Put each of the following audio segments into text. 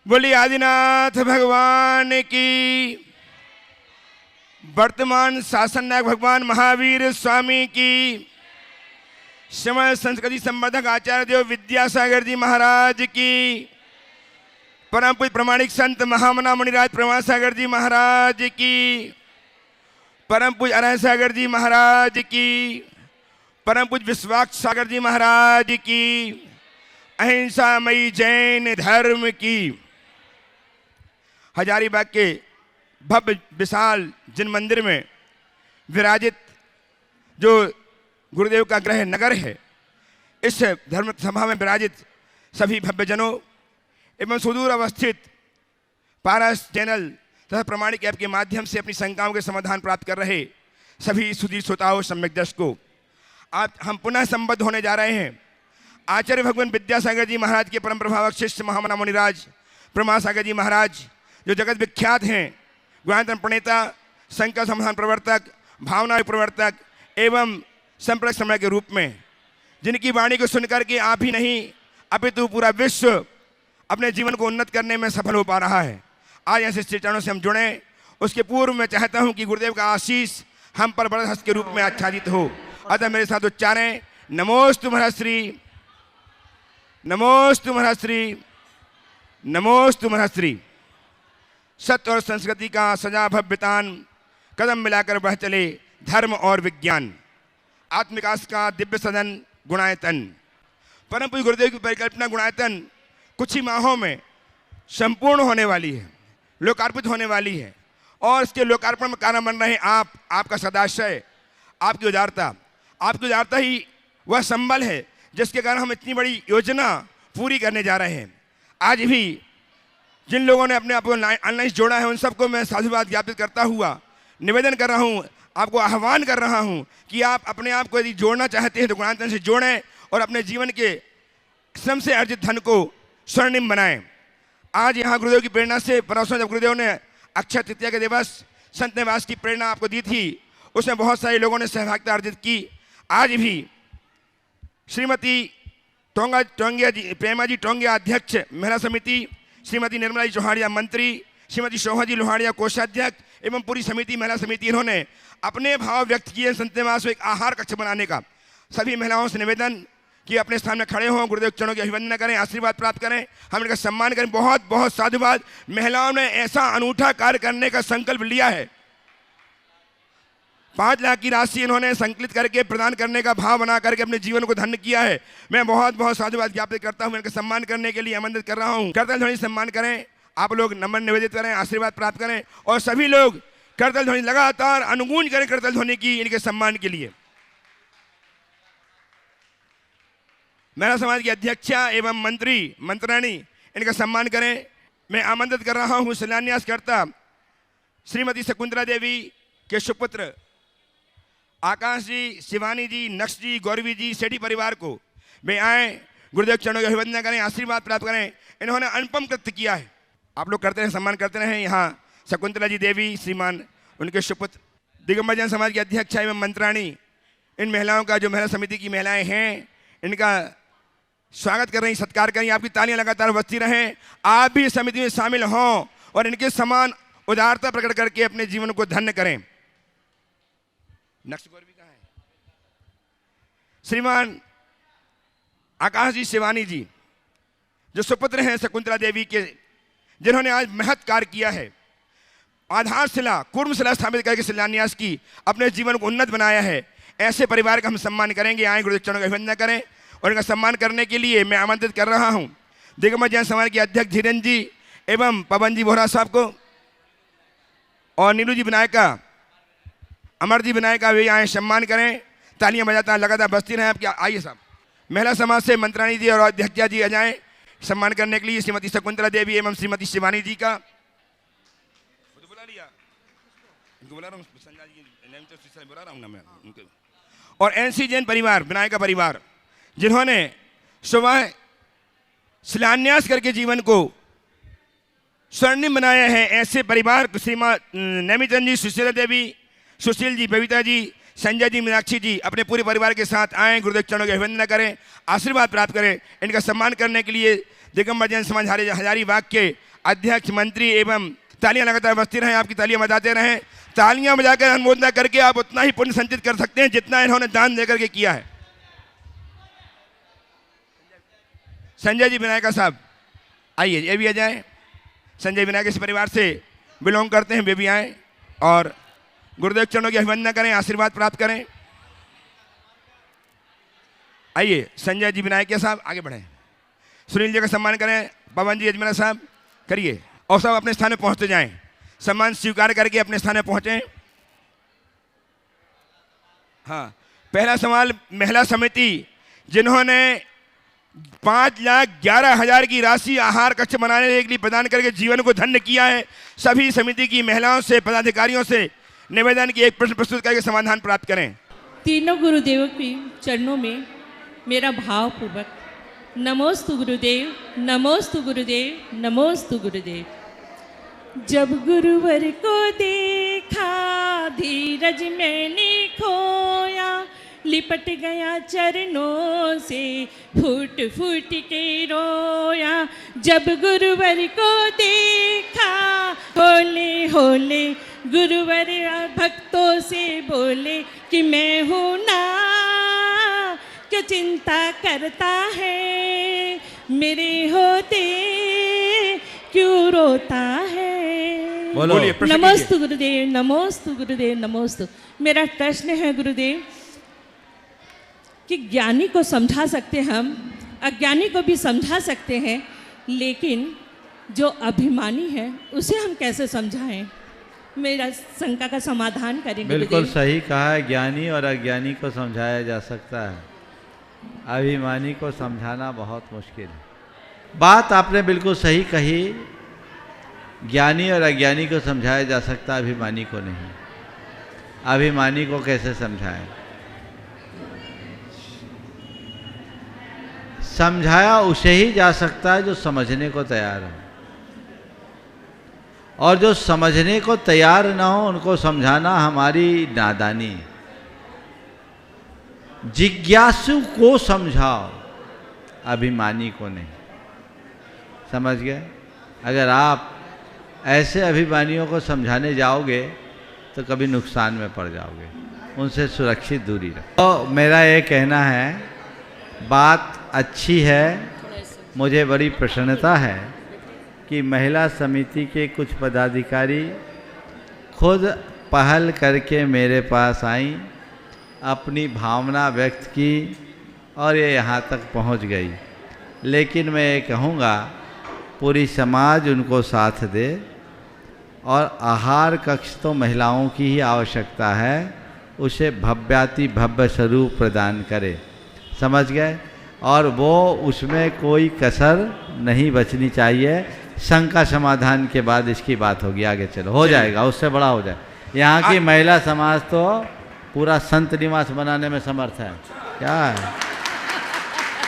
बोली आदिनाथ भगवान की। वर्तमान शासन नायक भगवान महावीर स्वामी की। समय संस्कृति संवर्धक आचार्य देव विद्यासागर जी महाराज की। परम पूज्य प्रमाणिक संत महामना मुनिराज प्रमाण सागर जी महाराज की। परम पूज्य अरह सागर जी महाराज की। परम पूज्य विश्वास सागर जी महाराज की। अहिंसामयी जैन धर्म की। हजारीबाग के भव्य विशाल जिन मंदिर में विराजित जो गुरुदेव का गृह नगर है, इस धर्म सभा में विराजित सभी भव्यजनों एवं सुदूर अवस्थित पारस चैनल तथा प्रमाणिक ऐप के माध्यम से अपनी शंकाओं के समाधान प्राप्त कर रहे सभी सुधीर श्रोताओं सम्यक दर्शकों, आज हम पुनः संबद्ध होने जा रहे हैं आचार्य भगवान विद्यासागर जी महाराज के परम प्रभावक शिष्य महामना मुनिराज प्रमाण सागर जी महाराज, जो जगत विख्यात हैं गुणांतरण प्रणेता, शंकर समाधान प्रवर्तक, भावना प्रवर्तक एवं संपर्क समय के रूप में, जिनकी वाणी को सुनकर के आप ही नहीं अपितु पूरा विश्व अपने जीवन को उन्नत करने में सफल हो पा रहा है। आज ऐसे चरणों से हम जुड़े। उसके पूर्व मैं चाहता हूं कि गुरुदेव का आशीष हम पर बड़े हस्त के रूप में आच्छादित हो। अतः मेरे साथ उच्चारें, नमोस्तु महर्षि, नमोस्तु महर्षि, नमोस्तु महर्षि। सत्य और संस्कृति का सजा भव्यतान कदम मिलाकर बढ़ चले धर्म और विज्ञान, आत्मविकास का दिव्य सदन गुणायतन। परम पूज्य गुरुदेव की परिकल्पना गुणायतन कुछ ही माहों में संपूर्ण होने वाली है, लोकार्पित होने वाली है। और इसके लोकार्पण में कारण बन रहे आप, आपका सदाशय, आपकी उदारता ही वह संबल है जिसके कारण हम इतनी बड़ी योजना पूरी करने जा रहे हैं। आज भी जिन लोगों ने अपने आप को ऑनलाइन जोड़ा है, उन सबको मैं साधुवाद ज्ञापित करता हुआ निवेदन कर रहा हूँ, आपको आह्वान कर रहा हूँ कि आप अपने आप को यदि जोड़ना चाहते हैं तो गुणांतन से जोड़ें और अपने जीवन के श्रम से अर्जित धन को स्वर्णिम बनाएं। आज यहाँ गुरुदेव की प्रेरणा से परसों जब गुरुदेव ने अक्षय तृतीया के दिवस संत निवास की प्रेरणा आपको दी थी, उसमें बहुत सारे लोगों ने सहभागिता अर्जित की। आज भी श्रीमती प्रेमा जी टोंगिया अध्यक्ष महिला समिति, श्रीमती निर्मला जी चौहाड़िया मंत्री, श्रीमती शोभा जी लोहाड़िया कोषाध्यक्ष एवं पूरी समिति महिला समिति, इन्होंने अपने भाव व्यक्त किए संत निवास में एक आहार कक्ष बनाने का। सभी महिलाओं से निवेदन कि अपने स्थान में खड़े हों, गुरुदेव चरणों की अभिवंदना करें, आशीर्वाद प्राप्त करें, हम इनका सम्मान करें। बहुत बहुत साधुवाद। महिलाओं ने ऐसा अनूठा कार्य करने का संकल्प लिया है। 5 लाख की राशि इन्होंने संकलित करके प्रदान करने का भाव बना करके अपने जीवन को धन्य किया है। मैं बहुत बहुत साधुवाद ज्ञापित करता हूँ, इनका सम्मान करने के लिए आमंत्रित कर रहा हूँ। करतल ध्वनि सम्मान करें, आप लोग नमन निवेदित करें, आशीर्वाद प्राप्त करें और सभी लोग करतल ध्वनि लगातार अनुगूंज करें करतल ध्वनि की इनके सम्मान के लिए। महिला समाज की अध्यक्षा एवं मंत्राणी इनका सम्मान करें। मैं आमंत्रित कर रहा हूँ शिलान्यासकर्ता श्रीमती शकुंतला देवी के सुपुत्र आकाश जी, शिवानी जी, नक्श जी, गौरवी जी, सेठी परिवार को वे आए, गुरुदेव चरणों की अभिवंदना करें, आशीर्वाद प्राप्त करें। इन्होंने अनुपम कृत्य किया है। आप लोग करते रहे, सम्मान करते रहे। यहाँ शकुंतला जी देवी श्रीमान उनके सुपुत्र दिगंबर जैन समाज की अध्यक्षा एवं मंत्राणी, इन महिलाओं का जो महिला समिति की महिलाएं हैं, इनका स्वागत कर रही, सत्कार करें। आपकी तालियां लगातार बजती रहें। आप भी इस समिति में शामिल हों और इनके समान उदारता प्रकट करके अपने जीवन को धन्य करें। नक्श गौरवी कहाँ है? श्रीमान आकाश जी, शिवानी जी, जो सुपुत्र हैं शकुंतला देवी के, जिन्होंने आज महत् कार्य किया है, आधारशिला कूर्मशिला स्थापित करके शिलान्यास की, अपने जीवन को उन्नत बनाया है। ऐसे परिवार का हम सम्मान करेंगे। आए, गुरुदेव चरणों की अभिवंदना करें और इनका सम्मान करने के लिए मैं आमंत्रित कर रहा हूं दिगंबर जैन समाज के अध्यक्ष धीरेन्द्र जी एवं पवन जी बोहरा साहब को और नीलू जी विनायका, अमर जी विनायका, वे आए, सम्मान करें। तालियां बजाता लगातार बजती रहें आपकी। आइए साहब, महिला समाज से मंत्राणी जी और अध्यक्षा जी आ जाएं सम्मान करने के लिए। श्रीमती शकुंतला देवी एवं श्रीमती शिवानी जी का बुला लिया, बुला रहा हूँ, बुला रहा हूँ ना मैं। और एनसी जैन परिवार, विनायका परिवार, जिन्होंने सुबह शिलान्यास करके जीवन को स्वर्णिम बनाया है, ऐसे परिवार श्रीमान नैमिचंद जी, सुशीला देवी, सुशील जी, बबीता जी, संजय जी, मीनाक्षी जी अपने पूरे परिवार के साथ आए, गुरुदेव चरणों की अभिवंदना करें, आशीर्वाद प्राप्त करें। इनका सम्मान करने के लिए दिगंबर जैन समाज हजारीबाग के अध्यक्ष, मंत्री एवं तालियां लगातार बजती रहें, आपकी तालियां बजाते रहें। तालियां बजाकर अनुमोदना करके आप उतना ही पुण्य संचित कर सकते हैं जितना इन्होंने दान देकर के किया है। संजय जी विनायका साहब आइए, ये भी आ जाए। संजय विनायक इस परिवार से बिलोंग करते हैं, वे भी आए और गुरुदेव चरणों की अभिवंदना करें, आशीर्वाद प्राप्त करें। आइए संजय जी विनायक साहब आगे बढ़ें। सुनील जी का सम्मान करें। पवन जी अजमेरा साहब करिए और सब अपने स्थान में पहुंचते जाएं। सम्मान स्वीकार करके अपने स्थान में पहुंचे। हाँ, पहला सवाल महिला समिति जिन्होंने 5,11,000 की राशि आहार कक्ष बनाने के लिए प्रदान करके जीवन को धन्य किया है। सभी समिति की महिलाओं से, पदाधिकारियों से निवेदन की एक प्रश्न प्रस्तुत करके समाधान प्राप्त करें। तीनों गुरुदेवों के चरणों में मेरा भावपूर्वक नमोस्तु गुरुदेव, नमोस्तु गुरुदेव, नमोस्तु गुरुदेव। जब गुरुवर को देखा धीरज मैंने खोया, लिपट गया चरणों से फूट फूट के रोया। जब गुरुवर को देखा होले होले गुरुवर भक्तों से बोले कि मैं हूँ ना, क्यों चिंता करता है, मेरे होते क्यों रोता है। नमोस्तु गुरुदेव, नमोस्तु गुरुदेव, नमोस्तु। मेरा प्रश्न है गुरुदेव कि ज्ञानी को समझा सकते हम, अज्ञानी को भी समझा सकते हैं, लेकिन जो अभिमानी है उसे हम कैसे समझाएं? मेरा शंका का समाधान करेंगे। बिल्कुल सही कहा है, ज्ञानी और अज्ञानी को समझाया जा सकता है, अभिमानी को समझाना बहुत मुश्किल है। बात आपने बिल्कुल सही कही, ज्ञानी और अज्ञानी को समझाया जा सकता है, अभिमानी को नहीं। अभिमानी को कैसे समझाएं? समझाया उसे ही जा सकता है जो समझने को तैयार हो, और जो समझने को तैयार ना हो उनको समझाना हमारी नादानी। जिज्ञासु को समझाओ, अभिमानी को नहीं। समझ गए? अगर आप ऐसे अभिमानियों को समझाने जाओगे तो कभी नुकसान में पड़ जाओगे, उनसे सुरक्षित दूरी रखो। तो मेरा ये कहना है, बात अच्छी है, मुझे बड़ी प्रसन्नता है कि महिला समिति के कुछ पदाधिकारी खुद पहल करके मेरे पास आई, अपनी भावना व्यक्त की और ये यहाँ तक पहुँच गई। लेकिन मैं ये कहूँगा पूरी समाज उनको साथ दे, और आहार कक्ष तो महिलाओं की ही आवश्यकता है, उसे भव्याति भव्य स्वरूप प्रदान करे। समझ गए? और वो उसमें कोई कसर नहीं बचनी चाहिए। शंका समाधान के बाद इसकी बात होगी, आगे चलो, हो जाएगा, उससे बड़ा हो जाए। यहाँ की महिला समाज तो पूरा संत निवास बनाने में समर्थ है। क्या है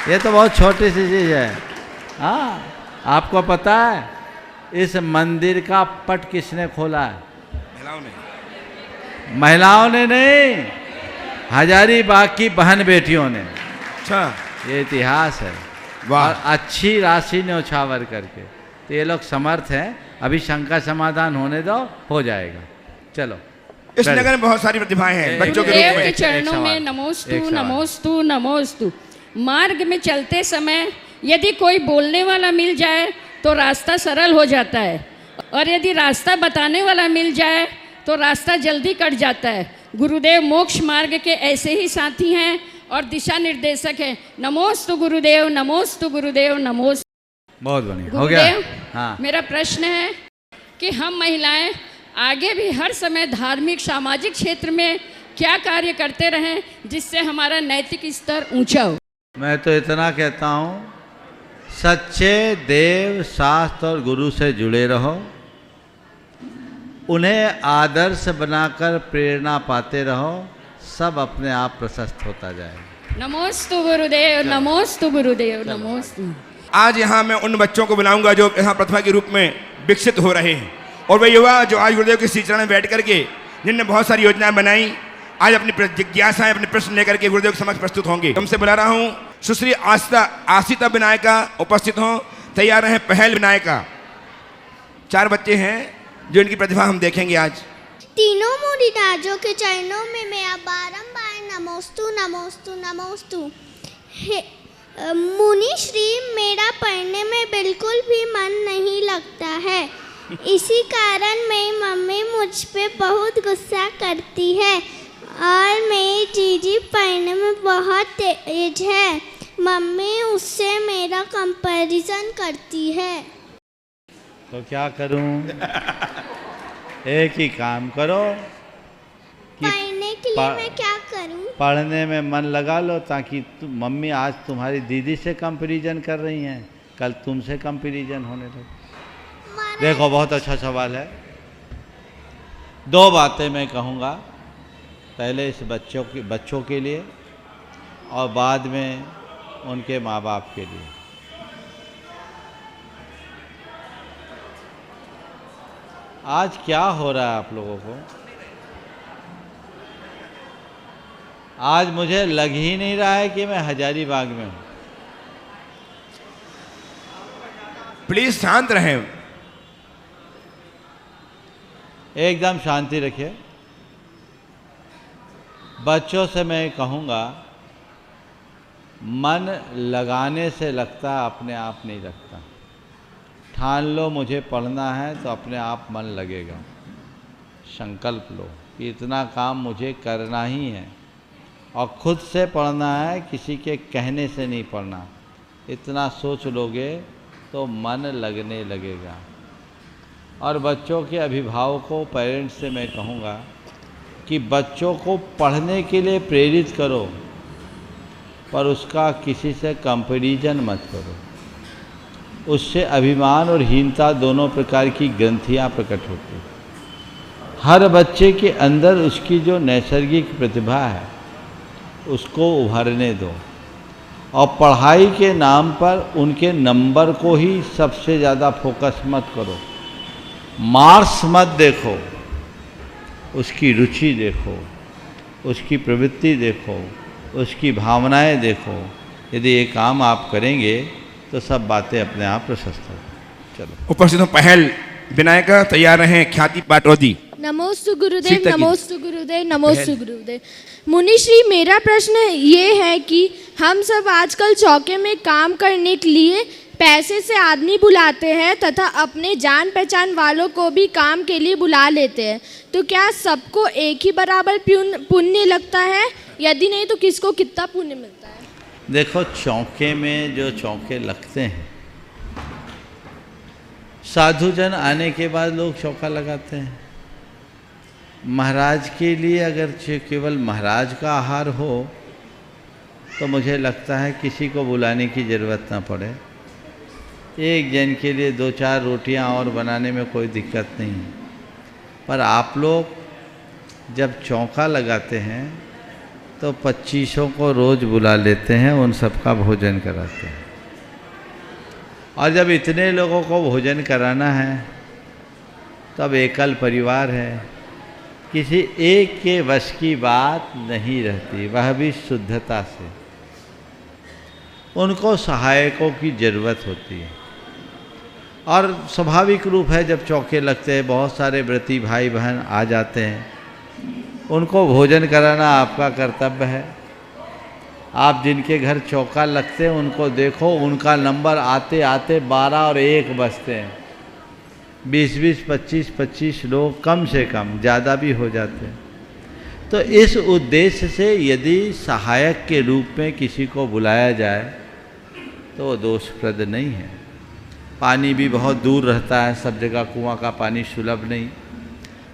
ये? तो बहुत छोटी सी चीज़ है। हाँ, आपको पता है इस मंदिर का पट किसने खोला है? महिलाओं ने। महिलाओं ने नहीं, हजारीबाग की बहन बेटियों ने। अच्छा, ये इतिहास है। और अच्छी राशि न्यौछावर करके, तो ये लोग समर्थ हैं। अभी शंका समाधान होने दो, हो जाएगा। चलो, इस नगर में बहुत सारी प्रतिभाएं हैं बच्चों के रूप में। चरणों में नमोस्तु नमोस्तु नमोस्तु। मार्ग में चलते समय यदि कोई बोलने वाला मिल जाए तो रास्ता सरल हो जाता है, और यदि रास्ता बताने वाला मिल जाए तो रास्ता जल्दी कट जाता है। गुरुदेव मोक्ष मार्ग के ऐसे ही साथी हैं और दिशा निर्देशक हैं। नमोस्तु गुरुदेव, नमोस्तु गुरुदेव, नमोस्तु। बहुत बढ़िया, हो गया। हाँ। मेरा प्रश्न है कि हम महिलाएं आगे भी हर समय धार्मिक सामाजिक क्षेत्र में क्या कार्य करते रहें जिससे हमारा नैतिक स्तर ऊंचा हो? मैं तो इतना कहता हूँ, सच्चे देव शास्त्र और गुरु से जुड़े रहो, उन्हें आदर्श बनाकर प्रेरणा पाते रहो, सब अपने आप प्रशस्त होता जाएगा। नमोस्तु गुरुदेव, नमोस्तु गुरुदेव, नमोस्तु। आज यहाँ मैं उन बच्चों को बुलाऊंगा जो यहाँ प्रतिभा के रूप में विकसित हो रहे हैं, और वे युवा जो आज गुरुदेव के श्री चरण में बैठ करके जिनने बहुत सारी योजनाएं बनाई, आज अपनी जिज्ञासाएं, अपने प्रश्न लेकर के गुरुदेव के समक्ष प्रस्तुत होंगे। तुमसे बुला रहा हूँ सुश्री आशिता विनायका उपस्थित हों। तैयार रहें पहल विनायका। 4 बच्चे हैं जो इनकी प्रतिभा हम देखेंगे आज। तीनों मुनिराजों के चरणों में मेरा बारंबार नमोस्तु नमोस्तु नमोस्तु। मुनि श्री, मेरा पढ़ने में बिल्कुल भी मन नहीं लगता है। इसी कारण मेरी मम्मी मुझ पे बहुत गुस्सा करती है और मेरी जीजी पढ़ने में बहुत तेज है। मम्मी उससे मेरा कंपैरिजन करती है। तो क्या करूं? एक ही काम करो कि पढ़ने के लिए मैं क्या करूं? पढ़ने में मन लगा लो, ताकि मम्मी आज तुम्हारी दीदी से कंपैरिजन कर रही हैं, कल तुमसे कंपैरिजन होने लगे। देखो, बहुत अच्छा सवाल है। 2 बातें मैं कहूँगा, पहले इस बच्चों के लिए और बाद में उनके माँ बाप के लिए। आज क्या हो रहा है आप लोगों को? आज मुझे लग ही नहीं रहा है कि मैं हजारीबाग में हूँ। प्लीज शांत रहें, एकदम शांति रखिए। बच्चों से मैं कहूँगा, मन लगाने से लगता, अपने आप नहीं लगता। ठान लो मुझे पढ़ना है तो अपने आप मन लगेगा। संकल्प लो कि इतना काम मुझे करना ही है, और खुद से पढ़ना है, किसी के कहने से नहीं पढ़ना। इतना सोच लोगे तो मन लगने लगेगा। और बच्चों के अभिभावकों, पेरेंट्स से मैं कहूँगा कि बच्चों को पढ़ने के लिए प्रेरित करो, पर उसका किसी से कंपैरिजन मत करो। उससे अभिमान और हीनता दोनों प्रकार की ग्रंथियाँ प्रकट होती हैं। हर बच्चे के अंदर उसकी जो नैसर्गिक प्रतिभा है उसको उभरने दो, और पढ़ाई के नाम पर उनके नंबर को ही सबसे ज़्यादा फोकस मत करो। मार्क्स मत देखो, उसकी रुचि देखो, उसकी प्रवृत्ति देखो, उसकी भावनाएं देखो। यदि ये काम आप करेंगे तो सब बातें अपने आप प्रशस्त हो। चलो, उपस्थितों पहल विनायक तैयार रहें। ख्याति पाटौदी। नमोस्तु गुरुदेव, सीता जी। नमोस्तु गुरुदेव, नमोस्तु गुरुदेव। मुनिश्री, मेरा प्रश्न ये है कि हम सब आजकल चौके में काम करने के लिए पैसे से आदमी बुलाते हैं तथा अपने जान पहचान वालों को भी काम के लिए बुला लेते हैं, तो क्या सबको एक ही बराबर पुण्य लगता है? यदि नहीं तो किसको कितना पुण्य मिलता है? देखो, चौके में जो चौके लगते हैं, साधुजन आने के बाद लोग चौका लगाते हैं। महाराज के लिए अगर केवल महाराज का आहार हो तो मुझे लगता है किसी को बुलाने की ज़रूरत ना पड़े। एक जन के लिए 2-4 रोटियां और बनाने में कोई दिक्कत नहीं है। पर आप लोग जब चौका लगाते हैं तो 2500 को रोज़ बुला लेते हैं, उन सबका भोजन कराते हैं। और जब इतने लोगों को भोजन कराना है तब एकल परिवार है, किसी एक के वश की बात नहीं रहती, वह भी शुद्धता से। उनको सहायकों की ज़रूरत होती है। और स्वाभाविक रूप है, जब चौके लगते हैं बहुत सारे व्रती भाई बहन आ जाते हैं, उनको भोजन कराना आपका कर्तव्य है। आप जिनके घर चौका लगते हैं उनको देखो, उनका नंबर आते आते 12 और 1 बजते हैं। 20-20, 25-25 लोग कम से कम, ज़्यादा भी हो जाते हैं। तो इस उद्देश्य से यदि सहायक के रूप में किसी को बुलाया जाए तो वो दोषप्रद नहीं है। पानी भी बहुत दूर रहता है, सब जगह कुआं का पानी सुलभ नहीं,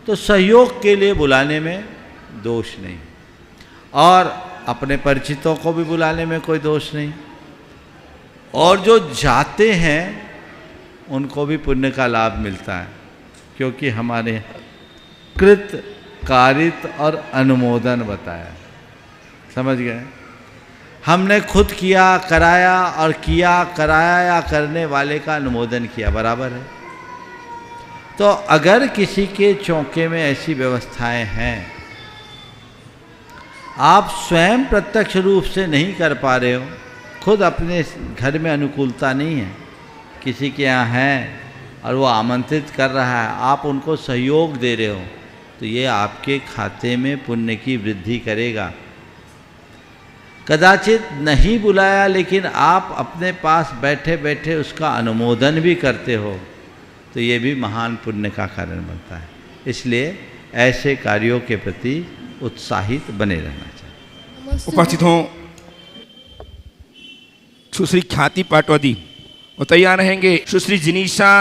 तो सहयोग के लिए बुलाने में दोष नहीं। और अपने परिचितों को भी बुलाने में कोई दोष नहीं। और जो जाते हैं उनको भी पुण्य का लाभ मिलता है, क्योंकि हमारे कृत, कारित और अनुमोदन बताया। समझ गए? हमने खुद किया, कराया, और किया, कराया या करने वाले का अनुमोदन किया, बराबर है। तो अगर किसी के चौके में ऐसी व्यवस्थाएं हैं, आप स्वयं प्रत्यक्ष रूप से नहीं कर पा रहे हो, खुद अपने घर में अनुकूलता नहीं है, किसी के यहाँ है और वो आमंत्रित कर रहा है, आप उनको सहयोग दे रहे हो, तो ये आपके खाते में पुण्य की वृद्धि करेगा। कदाचित नहीं बुलाया लेकिन आप अपने पास बैठे बैठे उसका अनुमोदन भी करते हो, तो ये भी महान पुण्य का कारण बनता है। इसलिए ऐसे कार्यों के प्रति उत्साहित बने रहना चाहिए। उपस्थित हों सुश्री ख्याति पाटवादी, वो तैयार रहेंगे सुश्री जिनीशा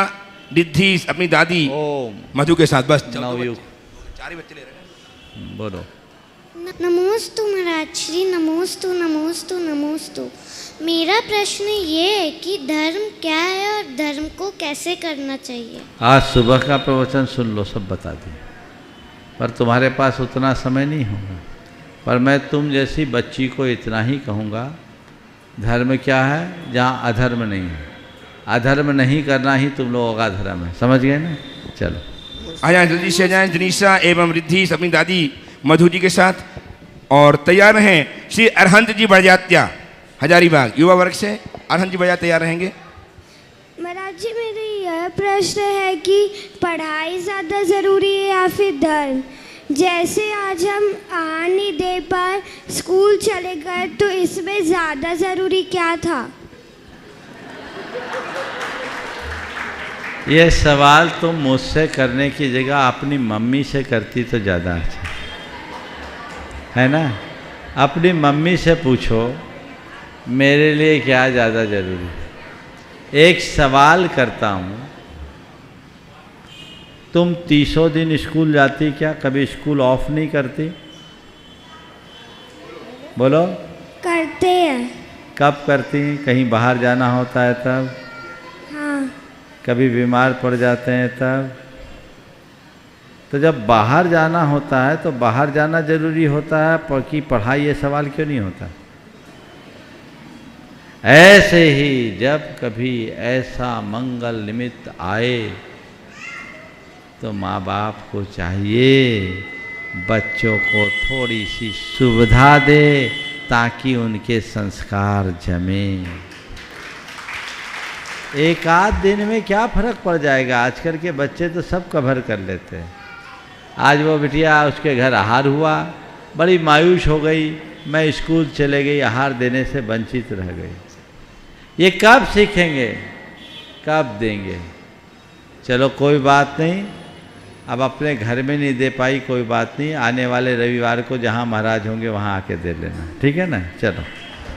रिद्धि अपनी दादी ओम मधु के साथ। बस नवयुग चार ही बच्चे ले रहे हैं। बोलो। नमोस्तु महाराज श्री, नमोस्तु नमोस्तु नमोस्तु। मेरा प्रश्न ये है कि धर्म क्या है और धर्म को कैसे करना चाहिए। आज सुबह का प्रवचन सुन लो, सब बता दिए, पर तुम्हारे पास उतना समय नहीं होगा। पर मैं तुम जैसी बच्ची को इतना ही कहूँगा, धर्म क्या है जहाँ अधर्म नहीं है। अधर्म नहीं करना ही तुम लोगों का धर्म है, समझ गए ना। चलो आ जाए, जल्दी से आ जाए जनीशा एवं रिद्धि अपनी दादी मधु जी के साथ। और तैयार हैं श्री अरहंत जी बड़जात्या हजारीबाग युवा वर्ग से। अरहंत जी बड़जा तैयार रहेंगे। महाराज जी, मेरा यह प्रश्न है कि पढ़ाई ज़्यादा ज़रूरी है या फिर धर्म। जैसे आज हम आ नहीं दे पाए, स्कूल चले गए, तो इसमें ज़्यादा ज़रूरी क्या था। ये सवाल तुम मुझसे करने की जगह अपनी मम्मी से करती तो ज़्यादा अच्छा है ना। अपनी मम्मी से पूछो मेरे लिए क्या ज़्यादा ज़रूरी है। एक सवाल करता हूँ, तुम 30 दिन स्कूल जाती क्या? कभी स्कूल ऑफ नहीं करती? बोलो। करते हैं। कब करती? कहीं बाहर जाना होता है तब? हाँ। कभी बीमार पड़ जाते हैं तब? तो जब बाहर जाना होता है तो बाहर जाना जरूरी होता है कि पढ़ाई, ये सवाल क्यों नहीं होता? ऐसे ही जब कभी ऐसा मंगल निमित्त आए तो माँ बाप को चाहिए बच्चों को थोड़ी सी सुविधा दे ताकि उनके संस्कार जमे। एक आध दिन में क्या फर्क पड़ जाएगा? आजकल के बच्चे तो सब कवर कर लेते हैं। आज वो बिटिया उसके घर आहार हुआ, बड़ी मायूस हो गई, मैं स्कूल चले गई, आहार देने से वंचित रह गई। ये कब सीखेंगे, कब देंगे? चलो कोई बात नहीं, अब अपने घर में नहीं दे पाई कोई बात नहीं, आने वाले रविवार को जहाँ महाराज होंगे वहाँ आके दे लेना, ठीक है ना। चलो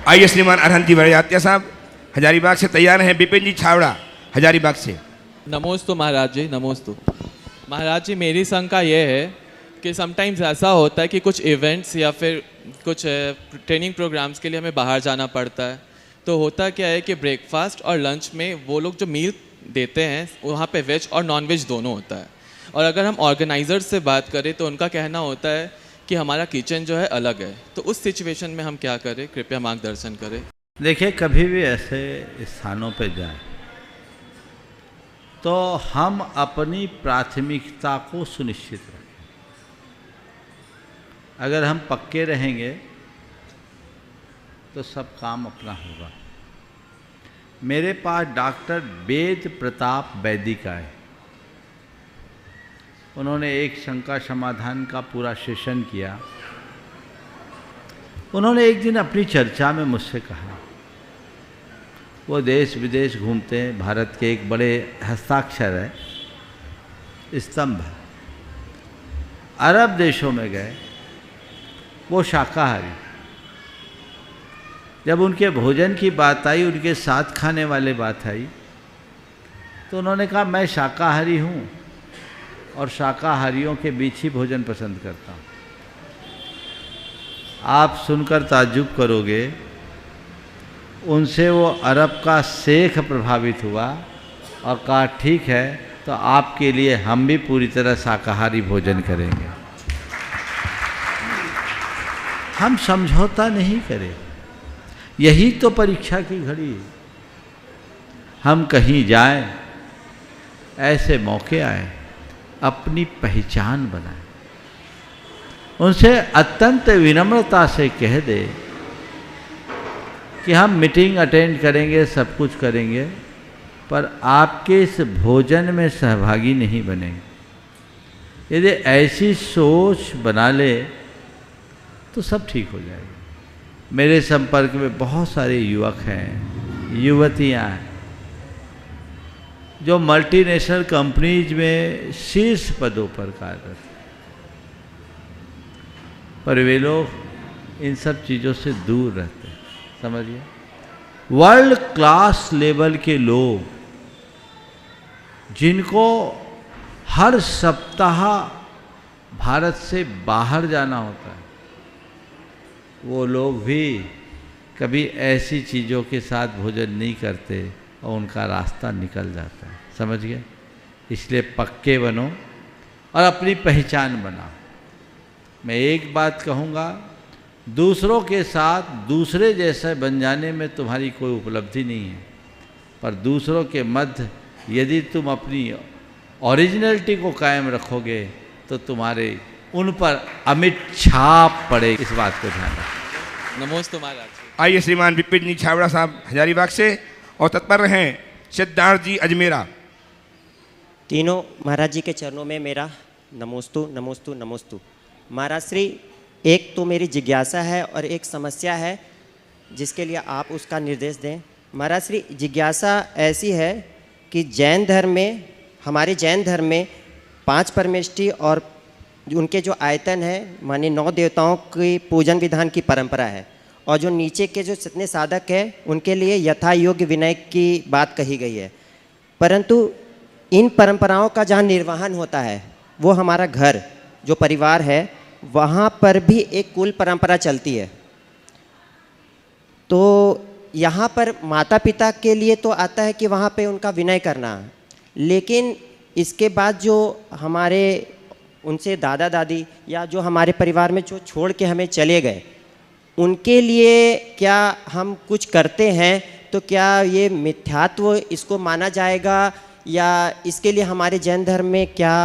आइए श्रीमान अरहंत जी बड़जात्या साहब हजारीबाग से तैयार हैं। बिपिन जी छावड़ा हजारीबाग से। नमोस्तु महाराज जी, नमोस्तु महाराज जी। मेरी शंका ये है कि समटाइम्स ऐसा होता है कि कुछ इवेंट्स या फिर कुछ ट्रेनिंग प्रोग्राम्स के लिए हमें बाहर जाना पड़ता है। तो होता क्या है कि ब्रेकफास्ट और लंच में वो लोग जो मील देते हैं वहाँ पे वेज और नॉन वेज दोनों होता है। और अगर हम ऑर्गेनाइजर से बात करें तो उनका कहना होता है कि हमारा किचन जो है अलग है। तो उस सिचुएशन में हम क्या करें, कृपया मार्गदर्शन करें। देखिए, कभी भी ऐसे स्थानों पे जाएं तो हम अपनी प्राथमिकता को सुनिश्चित रखें। अगर हम पक्के रहेंगे तो सब काम अपना होगा। मेरे पास डॉक्टर वेद प्रताप वैदिक आए, उन्होंने एक शंका समाधान का पूरा सेशन किया। उन्होंने एक दिन अपनी चर्चा में मुझसे कहा, वो देश विदेश घूमते हैं, भारत के एक बड़े हस्ताक्षर है, स्तंभ है। अरब देशों में गए, वो शाकाहारी। जब उनके भोजन की बात आई, उनके साथ खाने वाले बात आई, तो उन्होंने कहा मैं शाकाहारी हूँ और शाकाहारियों के बीच ही भोजन पसंद करता हूँ। आप सुनकर ताज्जुब करोगे, उनसे वो अरब का शेख प्रभावित हुआ और कहा ठीक है, तो आपके लिए हम भी पूरी तरह शाकाहारी भोजन करेंगे। हम समझौता नहीं करें, यही तो परीक्षा की घड़ी है। हम कहीं जाएं, ऐसे मौके आए, अपनी पहचान बनाएं। उनसे अत्यंत विनम्रता से कह दे कि हम मीटिंग अटेंड करेंगे, सब कुछ करेंगे, पर आपके इस भोजन में सहभागी नहीं बनेंगे। यदि ऐसी सोच बना ले तो सब ठीक हो जाएगा। मेरे संपर्क में बहुत सारे युवक हैं, युवतियां हैं, जो मल्टीनेशनल कंपनीज में शीर्ष पदों पर कार्यरत हैं, पर वे लोग इन सब चीज़ों से दूर रहते हैं। समझिए, वर्ल्ड क्लास लेवल के लोग जिनको हर सप्ताह भारत से बाहर जाना होता है, वो लोग भी कभी ऐसी चीज़ों के साथ भोजन नहीं करते और उनका रास्ता निकल जाता है। समझ गए? इसलिए पक्के बनो और अपनी पहचान बनाओ। मैं एक बात कहूँगा, दूसरों के साथ दूसरे जैसे बन जाने में तुम्हारी कोई उपलब्धि नहीं है, पर दूसरों के मध्य यदि तुम अपनी ओरिजिनलिटी को कायम रखोगे तो तुम्हारे उन पर अमिट छाप पड़े। इस बात को ध्यान रखो। नमोस्तु महाराज जी। आइए श्रीमान विपिन जी छाबड़ा साहब हजारीबाग से और तत्पर रहें सिद्धार्थ जी अजमेरा। तीनों महाराज जी के चरणों में मेरा नमोस्तु नमोस्तु नमोस्तु। महाराज श्री, एक तो मेरी जिज्ञासा है और एक समस्या है जिसके लिए आप उसका निर्देश दें। महाराज श्री, जिज्ञासा ऐसी है कि जैन धर्म में, हमारे जैन धर्म में 5 परमेष्टि और उनके जो आयतन है माने 9 देवताओं की पूजन विधान की परंपरा है, और जो नीचे के जो जितने साधक हैं उनके लिए यथा योग्य विनय की बात कही गई है। परंतु इन परंपराओं का जहाँ निर्वहन होता है, वो हमारा घर जो परिवार है, वहाँ पर भी एक कुल परंपरा चलती है। तो यहाँ पर माता पिता के लिए तो आता है कि वहाँ पे उनका विनय करना, लेकिन इसके बाद जो हमारे उनसे दादा दादी या जो हमारे परिवार में जो छोड़ के हमें चले गए, उनके लिए क्या हम कुछ करते हैं तो क्या ये मिथ्यात्व इसको माना जाएगा, या इसके लिए हमारे जैन धर्म में क्या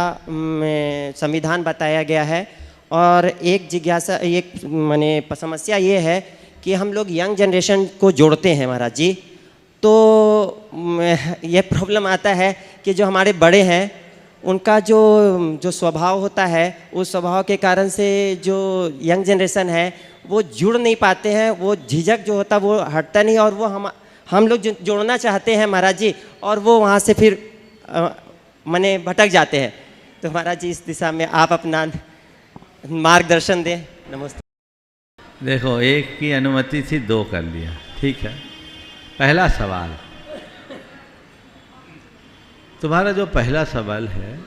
संविधान बताया गया है। और एक जिज्ञासा, एक माने समस्या ये है कि हम लोग यंग जनरेशन को जोड़ते हैं महाराज जी, तो ये प्रॉब्लम आता है कि जो हमारे बड़े हैं उनका जो स्वभाव होता है, उस स्वभाव के कारण से जो यंग जनरेशन है वो जुड़ नहीं पाते हैं, वो झिझक जो होता है वो हटता नहीं, और वो हम लोग जोड़ना चाहते हैं महाराज जी, और वो वहाँ से फिर मने भटक जाते हैं। तो महाराज जी, इस दिशा में आप अपना मार्गदर्शन दें। नमस्ते। देखो, एक की अनुमति थी, 2 कर लिया, ठीक है। पहला सवाल, तुम्हारा जो पहला सवाल है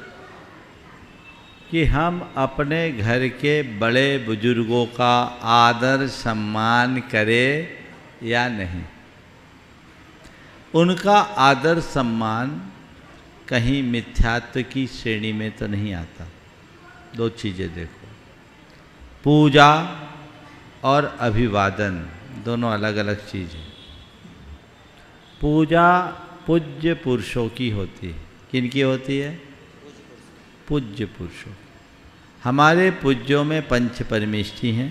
कि हम अपने घर के बड़े बुजुर्गों का आदर सम्मान करें या नहीं। उनका आदर सम्मान कहीं मिथ्यात्व की श्रेणी में तो नहीं आता। 2 चीज़ें देखो, पूजा और अभिवादन दोनों अलग अलग चीज़ है। पूजा पूज्य पुरुषों की होती है। किनकी होती है? पूज्य पुरुषों। हमारे पूज्यों में 5 परमेष्टि हैं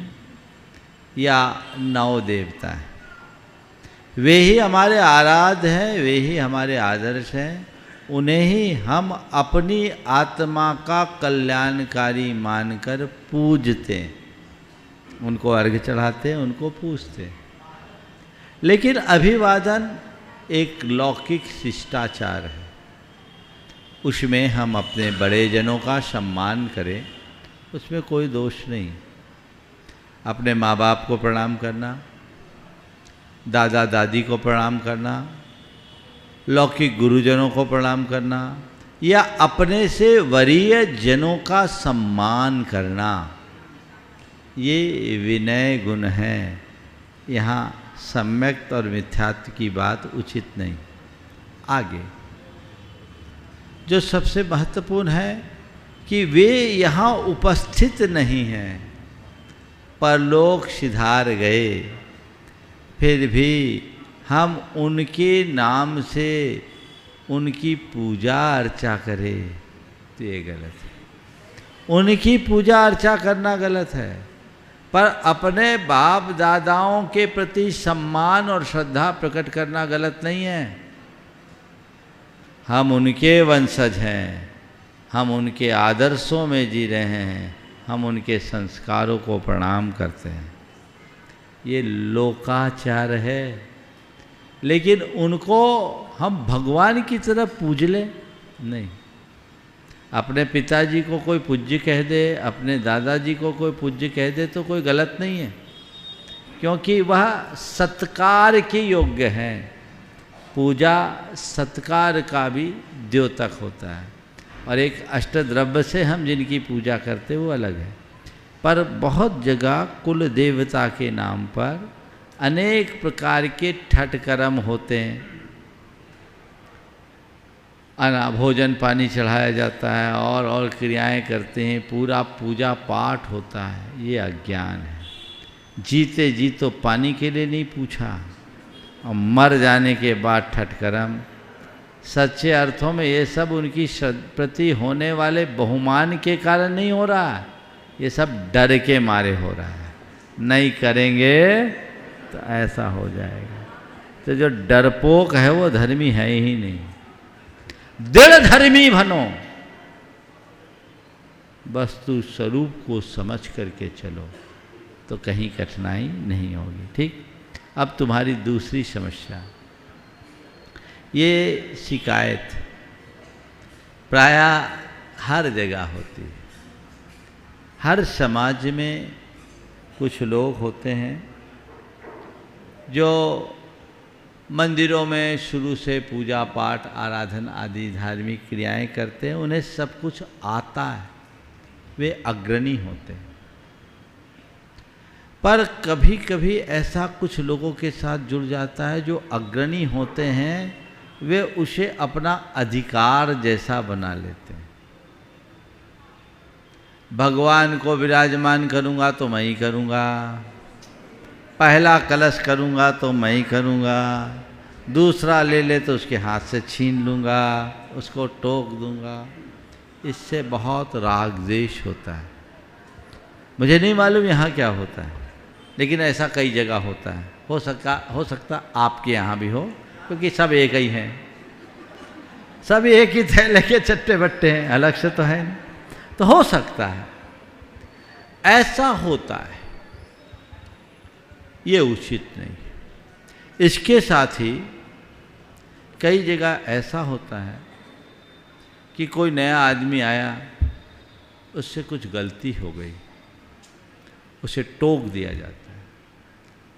या 9 देवता हैं। वे ही हमारे आराध्य हैं, वे ही हमारे आदर्श हैं। उन्हें ही हम अपनी आत्मा का कल्याणकारी मानकर पूजते हैं, उनको अर्घ्य चढ़ाते हैं, उनको पूजते हैं। लेकिन अभिवादन एक लौकिक शिष्टाचार है, उसमें हम अपने बड़े जनों का सम्मान करें, उसमें कोई दोष नहीं। अपने माँ बाप को प्रणाम करना, दादा दादी को प्रणाम करना, लौकिक गुरुजनों को प्रणाम करना, या अपने से वरीय जनों का सम्मान करना, ये विनय गुण है। यहाँ सम्यक्त और मिथ्यात्व की बात उचित नहीं। आगे जो सबसे महत्वपूर्ण है कि वे यहाँ उपस्थित नहीं हैं, परलोक सिधार गए, फिर भी हम उनके नाम से उनकी पूजा अर्चा करें तो ये गलत है। उनकी पूजा अर्चा करना गलत है, पर अपने बाप दादाओं के प्रति सम्मान और श्रद्धा प्रकट करना गलत नहीं है। हम उनके वंशज हैं, हम उनके आदर्शों में जी रहे हैं, हम उनके संस्कारों को प्रणाम करते हैं। ये लोकाचार है। लेकिन उनको हम भगवान की तरह पूज ले नहीं। अपने पिताजी को कोई पूज्य कह दे, अपने दादाजी को कोई पूज्य कह दे तो कोई गलत नहीं है, क्योंकि वह सत्कार के योग्य हैं। पूजा सत्कार का भी द्योतक होता है, और एक अष्टद्रव्य से हम जिनकी पूजा करते वो अलग है। पर बहुत जगह कुल देवता के नाम पर अनेक प्रकार के ठट कर्म होते हैं। भोजन पानी चढ़ाया जाता है और क्रियाएं करते हैं, पूरा पूजा पाठ होता है। ये अज्ञान है। जीते जी तो पानी के लिए नहीं पूछा, और मर जाने के बाद ठटकरम। सच्चे अर्थों में ये सब उनकी प्रति होने वाले बहुमान के कारण नहीं हो रहा है, ये सब डर के मारे हो रहा है। नहीं करेंगे तो ऐसा हो जाएगा। तो जो डरपोक है वो धर्मी है ही नहीं। दृढ़ धर्मी बनो, वस्तु स्वरूप को समझ करके चलो तो कहीं कठिनाई नहीं होगी। ठीक, अब तुम्हारी दूसरी समस्या, ये शिकायत प्रायः हर जगह होती है। हर समाज में कुछ लोग होते हैं जो मंदिरों में शुरू से पूजा पाठ आराधन आदि धार्मिक क्रियाएं करते हैं, उन्हें सब कुछ आता है, वे अग्रणी होते हैं। पर कभी कभी ऐसा कुछ लोगों के साथ जुड़ जाता है जो अग्रणी होते हैं, वे उसे अपना अधिकार जैसा बना लेते हैं। भगवान को विराजमान करूंगा तो मैं ही करूंगा, पहला कलश करूंगा तो मैं ही करूंगा, दूसरा ले ले तो उसके हाथ से छीन लूंगा, उसको टोक दूंगा। इससे बहुत राग द्वेष होता है। मुझे नहीं मालूम यहाँ क्या होता है, लेकिन ऐसा कई जगह होता है। हो सकता आपके यहाँ भी हो, क्योंकि सब एक ही हैं, सब एक ही थैले के चट्टे बट्टे हैं, अलग से तो है नहीं। तो हो सकता है ऐसा होता है, ये उचित नहीं। इसके साथ ही कई जगह ऐसा होता है कि कोई नया आदमी आया, उससे कुछ गलती हो गई, उसे टोक दिया जाता है,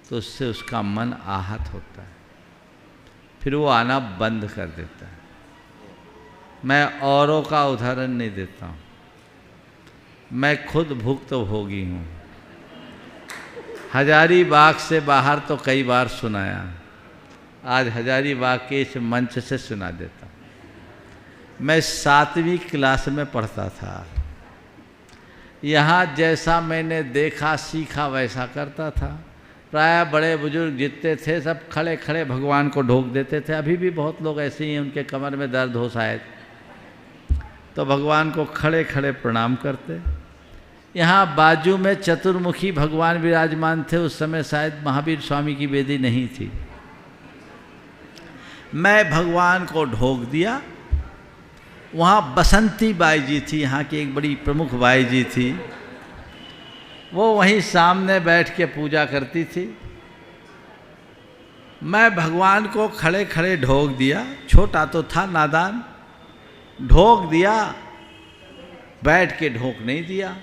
तो उससे उसका मन आहत होता है, फिर वो आना बंद कर देता है। मैं औरों का उदाहरण नहीं देता हूँ, मैं खुद भुक्तभोगी हूँ। हजारीबाग से बाहर तो कई बार सुनाया, आज हजारीबाग के इस मंच से सुना देता। मैं 7वीं क्लास में पढ़ता था, यहाँ जैसा मैंने देखा सीखा वैसा करता था। प्राय बड़े बुजुर्ग जितने थे सब खड़े खड़े भगवान को ढोक देते थे। अभी भी बहुत लोग ऐसे ही हैं, उनके कमर में दर्द हो शायद, तो भगवान को खड़े खड़े प्रणाम करते। यहाँ बाजू में चतुर्मुखी भगवान विराजमान थे, उस समय शायद महावीर स्वामी की वेदी नहीं थी। मैं भगवान को ढोक दिया। वहाँ बसंती बाई जी थी, यहाँ की एक बड़ी प्रमुख बाई जी थी, वो वहीं सामने बैठ के पूजा करती थी। मैं भगवान को खड़े खड़े ढोक दिया, छोटा तो था नादान, ढोक दिया, बैठ के ढोक नहीं दिया।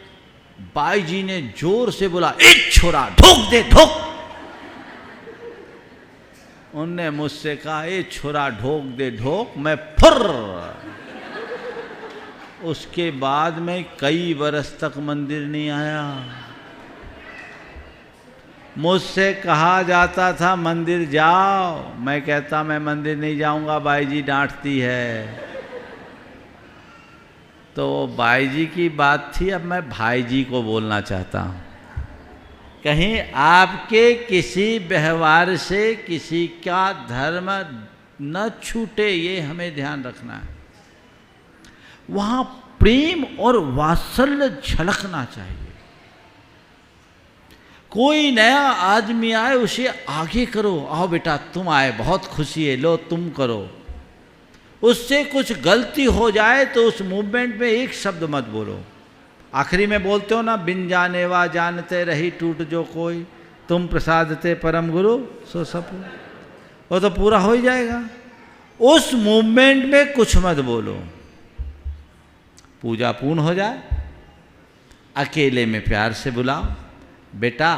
बाई जी ने जोर से बोला, एक छोरा ढोक दे ढोक। उनने मुझसे कहा, ए छोरा ढोक दे ढोक। मैं फुर्र। उसके बाद में कई बरस तक मंदिर नहीं आया। मुझसे कहा जाता था मंदिर जाओ, मैं कहता मैं मंदिर नहीं जाऊंगा, बाई जी डांटती है। तो बाई जी की बात थी, अब मैं भाई जी को बोलना चाहता हूँ। कहीं आपके किसी व्यवहार से किसी का धर्म न छूटे, ये हमें ध्यान रखना है। वहाँ प्रेम और वात्सल्य झलकना चाहिए। कोई नया आदमी आए उसे आगे करो, आओ बेटा तुम आए, बहुत खुशी है, लो तुम करो। उससे कुछ गलती हो जाए तो उस मूवमेंट में एक शब्द मत बोलो। आखिरी में बोलते हो ना, बिन जाने वा जानते रही टूट जो कोई, तुम प्रसादते परम गुरु सो सब, वो तो पूरा हो ही जाएगा। उस मूवमेंट में कुछ मत बोलो, पूजा पूर्ण हो जाए, अकेले में प्यार से बुलाओ, बेटा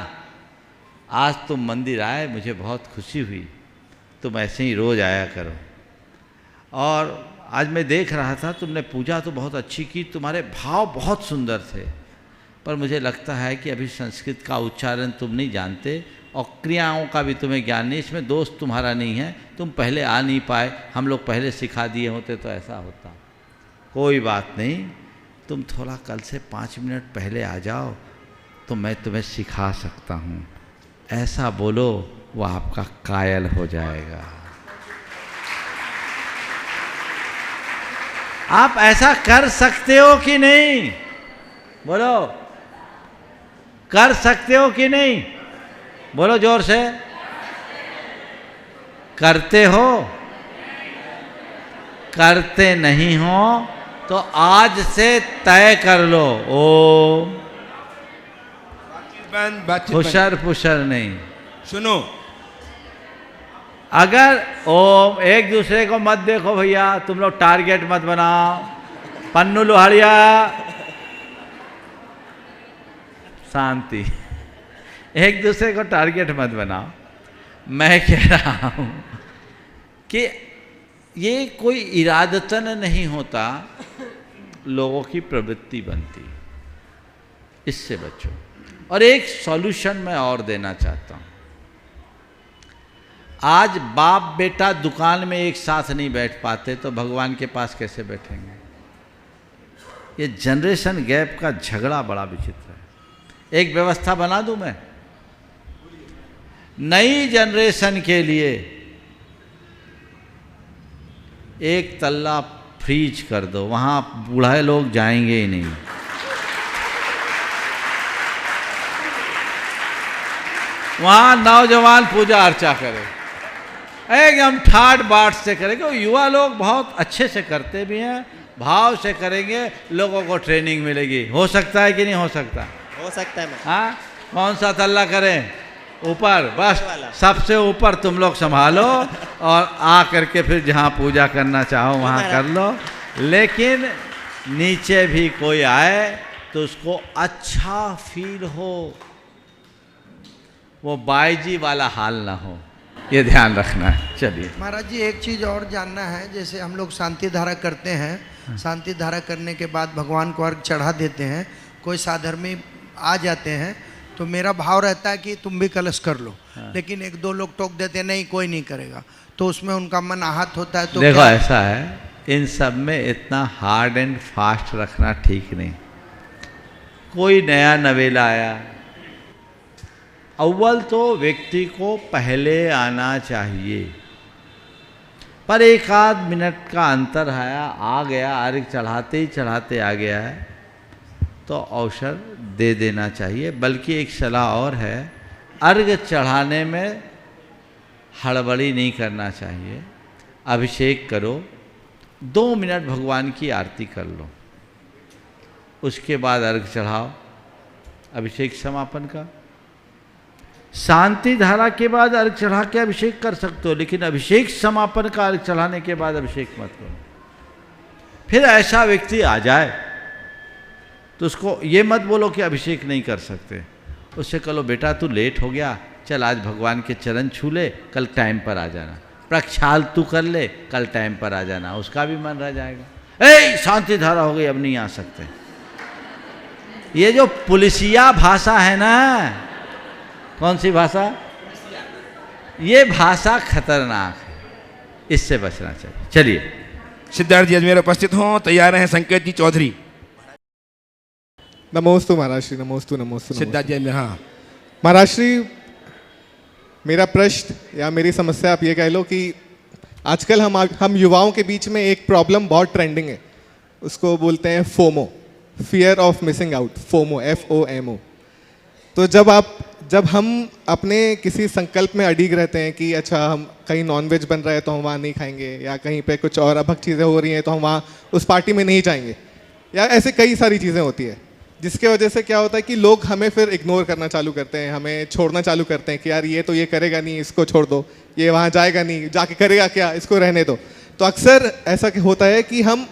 आज तुम मंदिर आए, मुझे बहुत खुशी हुई, तुम ऐसे ही रोज आया करो। और आज मैं देख रहा था तुमने पूजा तो बहुत अच्छी की, तुम्हारे भाव बहुत सुंदर थे, पर मुझे लगता है कि अभी संस्कृत का उच्चारण तुम नहीं जानते और क्रियाओं का भी तुम्हें ज्ञान नहीं, इसमें दोष तुम्हारा नहीं है, तुम पहले आ नहीं पाए, हम लोग पहले सिखा दिए होते तो ऐसा होता। कोई बात नहीं, तुम थोड़ा कल से 5 मिनट पहले आ जाओ तो मैं तुम्हें सिखा सकता हूँ, ऐसा बोलो, वो आपका कायल हो जाएगा। आप ऐसा कर सकते हो कि नहीं? बोलो, कर सकते हो कि नहीं? बोलो जोर से। करते हो? करते नहीं हो तो आज से तय कर लो। ओम बातचीत फुशर फुशर नहीं। सुनो, अगर ओम एक दूसरे को मत देखो भैया, तुम लोग टारगेट मत बनाओ। पन्नू लोहाड़िया, शांति, एक दूसरे को टारगेट मत बनाओ। मैं कह रहा हूं कि ये कोई इरादतन नहीं होता, लोगों की प्रवृत्ति बनती, इससे बचो। और एक सॉल्यूशन मैं और देना चाहता हूं। आज बाप बेटा दुकान में एक साथ नहीं बैठ पाते तो भगवान के पास कैसे बैठेंगे? ये जनरेशन गैप का झगड़ा बड़ा विचित्र है। एक व्यवस्था बना दूं मैं, नई जनरेशन के लिए एक तल्ला फ्रीज कर दो, वहां बूढ़े लोग जाएंगे ही नहीं। वहां नौजवान पूजा अर्चा करें, एकदम ठाट बाट से करेंगे। युवा लोग बहुत अच्छे से करते भी हैं, भाव से करेंगे, लोगों को ट्रेनिंग मिलेगी। हो सकता है कि नहीं हो सकता? हो सकता है। हाँ, कौन सा तल्ला करें? ऊपर, बस सबसे ऊपर तुम लोग संभालो और आ करके फिर जहाँ पूजा करना चाहो वहाँ कर लो। लेकिन नीचे भी कोई आए तो उसको अच्छा फील हो, वो बाईजी वाला हाल ना हो, ये ध्यान रखना है। चलिए महाराज जी, एक चीज़ और जानना है। जैसे हम लोग शांति धारा करते हैं, शांति धारा करने के बाद भगवान को अर्घ चढ़ा देते हैं, कोई साधर्मी आ जाते हैं तो मेरा भाव रहता है कि तुम भी कलश कर लो। लेकिन 1-2 लोग टोक देते हैं, नहीं कोई नहीं करेगा, तो उसमें उनका मन आहत होता है। तो देखो ऐसा है, इन सब में इतना हार्ड एंड फास्ट रखना ठीक नहीं। कोई नया नवेला आया, अव्वल तो व्यक्ति को पहले आना चाहिए, पर 1-आध मिनट का अंतर आया, आ गया, अर्घ चढ़ाते ही चढ़ाते आ गया है तो अवसर दे देना चाहिए। बल्कि एक सलाह और है, अर्घ चढ़ाने में हड़बड़ी नहीं करना चाहिए। अभिषेक करो, 2 मिनट भगवान की आरती कर लो, उसके बाद अर्घ चढ़ाओ, अभिषेक समापन का। शांति धारा के बाद अर्घ चढ़ा के अभिषेक कर सकते हो, लेकिन अभिषेक समापन का अर्घ चढ़ाने के बाद अभिषेक मत करो। फिर ऐसा व्यक्ति आ जाए तो उसको ये मत बोलो कि अभिषेक नहीं कर सकते, उससे कहो बेटा तू लेट हो गया, चल आज भगवान के चरण छू ले, कल टाइम पर आ जाना। प्रक्षाल तू कर ले, कल टाइम पर आ जाना, उसका भी मन रह जाएगा। शांति धारा हो गई, अब नहीं आ सकते। ये जो पुलिसिया भाषा है ना, कौन सी भाषा? ये भाषा खतरनाक है, इससे बचना चाहिए। चलिए, सिद्धार्थ जी अजमेर उपस्थित हों, तैयार हैं संकेत जी चौधरी। नमोस्तु महाराज श्री, नमोस्तु नमोस्तु। सिद्धार्थ जी अजमेर। हाँ महाराज श्री, मेरा प्रश्न या मेरी समस्या आप ये कह लो कि आजकल हम युवाओं के बीच में एक प्रॉब्लम बहुत ट्रेंडिंग है, उसको बोलते हैं FOMO, fear of missing out, FOMO, FOMO। तो जब आप जब हम अपने किसी संकल्प में अड़िग रहते हैं कि अच्छा हम कहीं नॉनवेज बन रहा है तो हम वहाँ नहीं खाएंगे, या कहीं पे कुछ और अभग चीज़ें हो रही हैं तो हम वहाँ उस पार्टी में नहीं जाएंगे, या ऐसे कई सारी चीज़ें होती है, जिसके वजह से क्या होता है कि लोग हमें फिर इग्नोर करना चालू करते हैं, हमें छोड़ना चालू करते हैं कि यार ये तो ये करेगा नहीं, इसको छोड़ दो, ये वहाँ जाएगा नहीं, जाके करेगा क्या, इसको रहने दो। तो अक्सर ऐसा होता है कि हम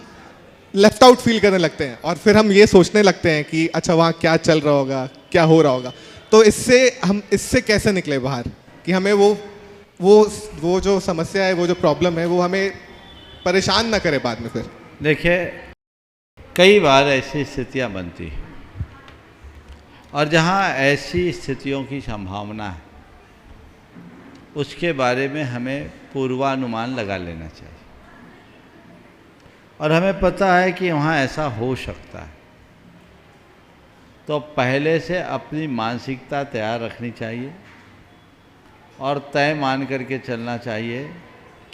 लेफ्ट आउट फील करने लगते हैं और फिर हम ये सोचने लगते हैं कि अच्छा वहाँ क्या चल रहा होगा, क्या हो रहा होगा। तो इससे कैसे निकले बाहर कि हमें वो जो समस्या है, वो जो प्रॉब्लम है, वो हमें परेशान ना करे बाद में। फिर देखिए, कई बार ऐसी स्थितियां बनती हैं और जहां ऐसी स्थितियों की संभावना है उसके बारे में हमें पूर्वानुमान लगा लेना चाहिए और हमें पता है कि वहाँ ऐसा हो सकता है, तो पहले से अपनी मानसिकता तैयार रखनी चाहिए और तय मान करके चलना चाहिए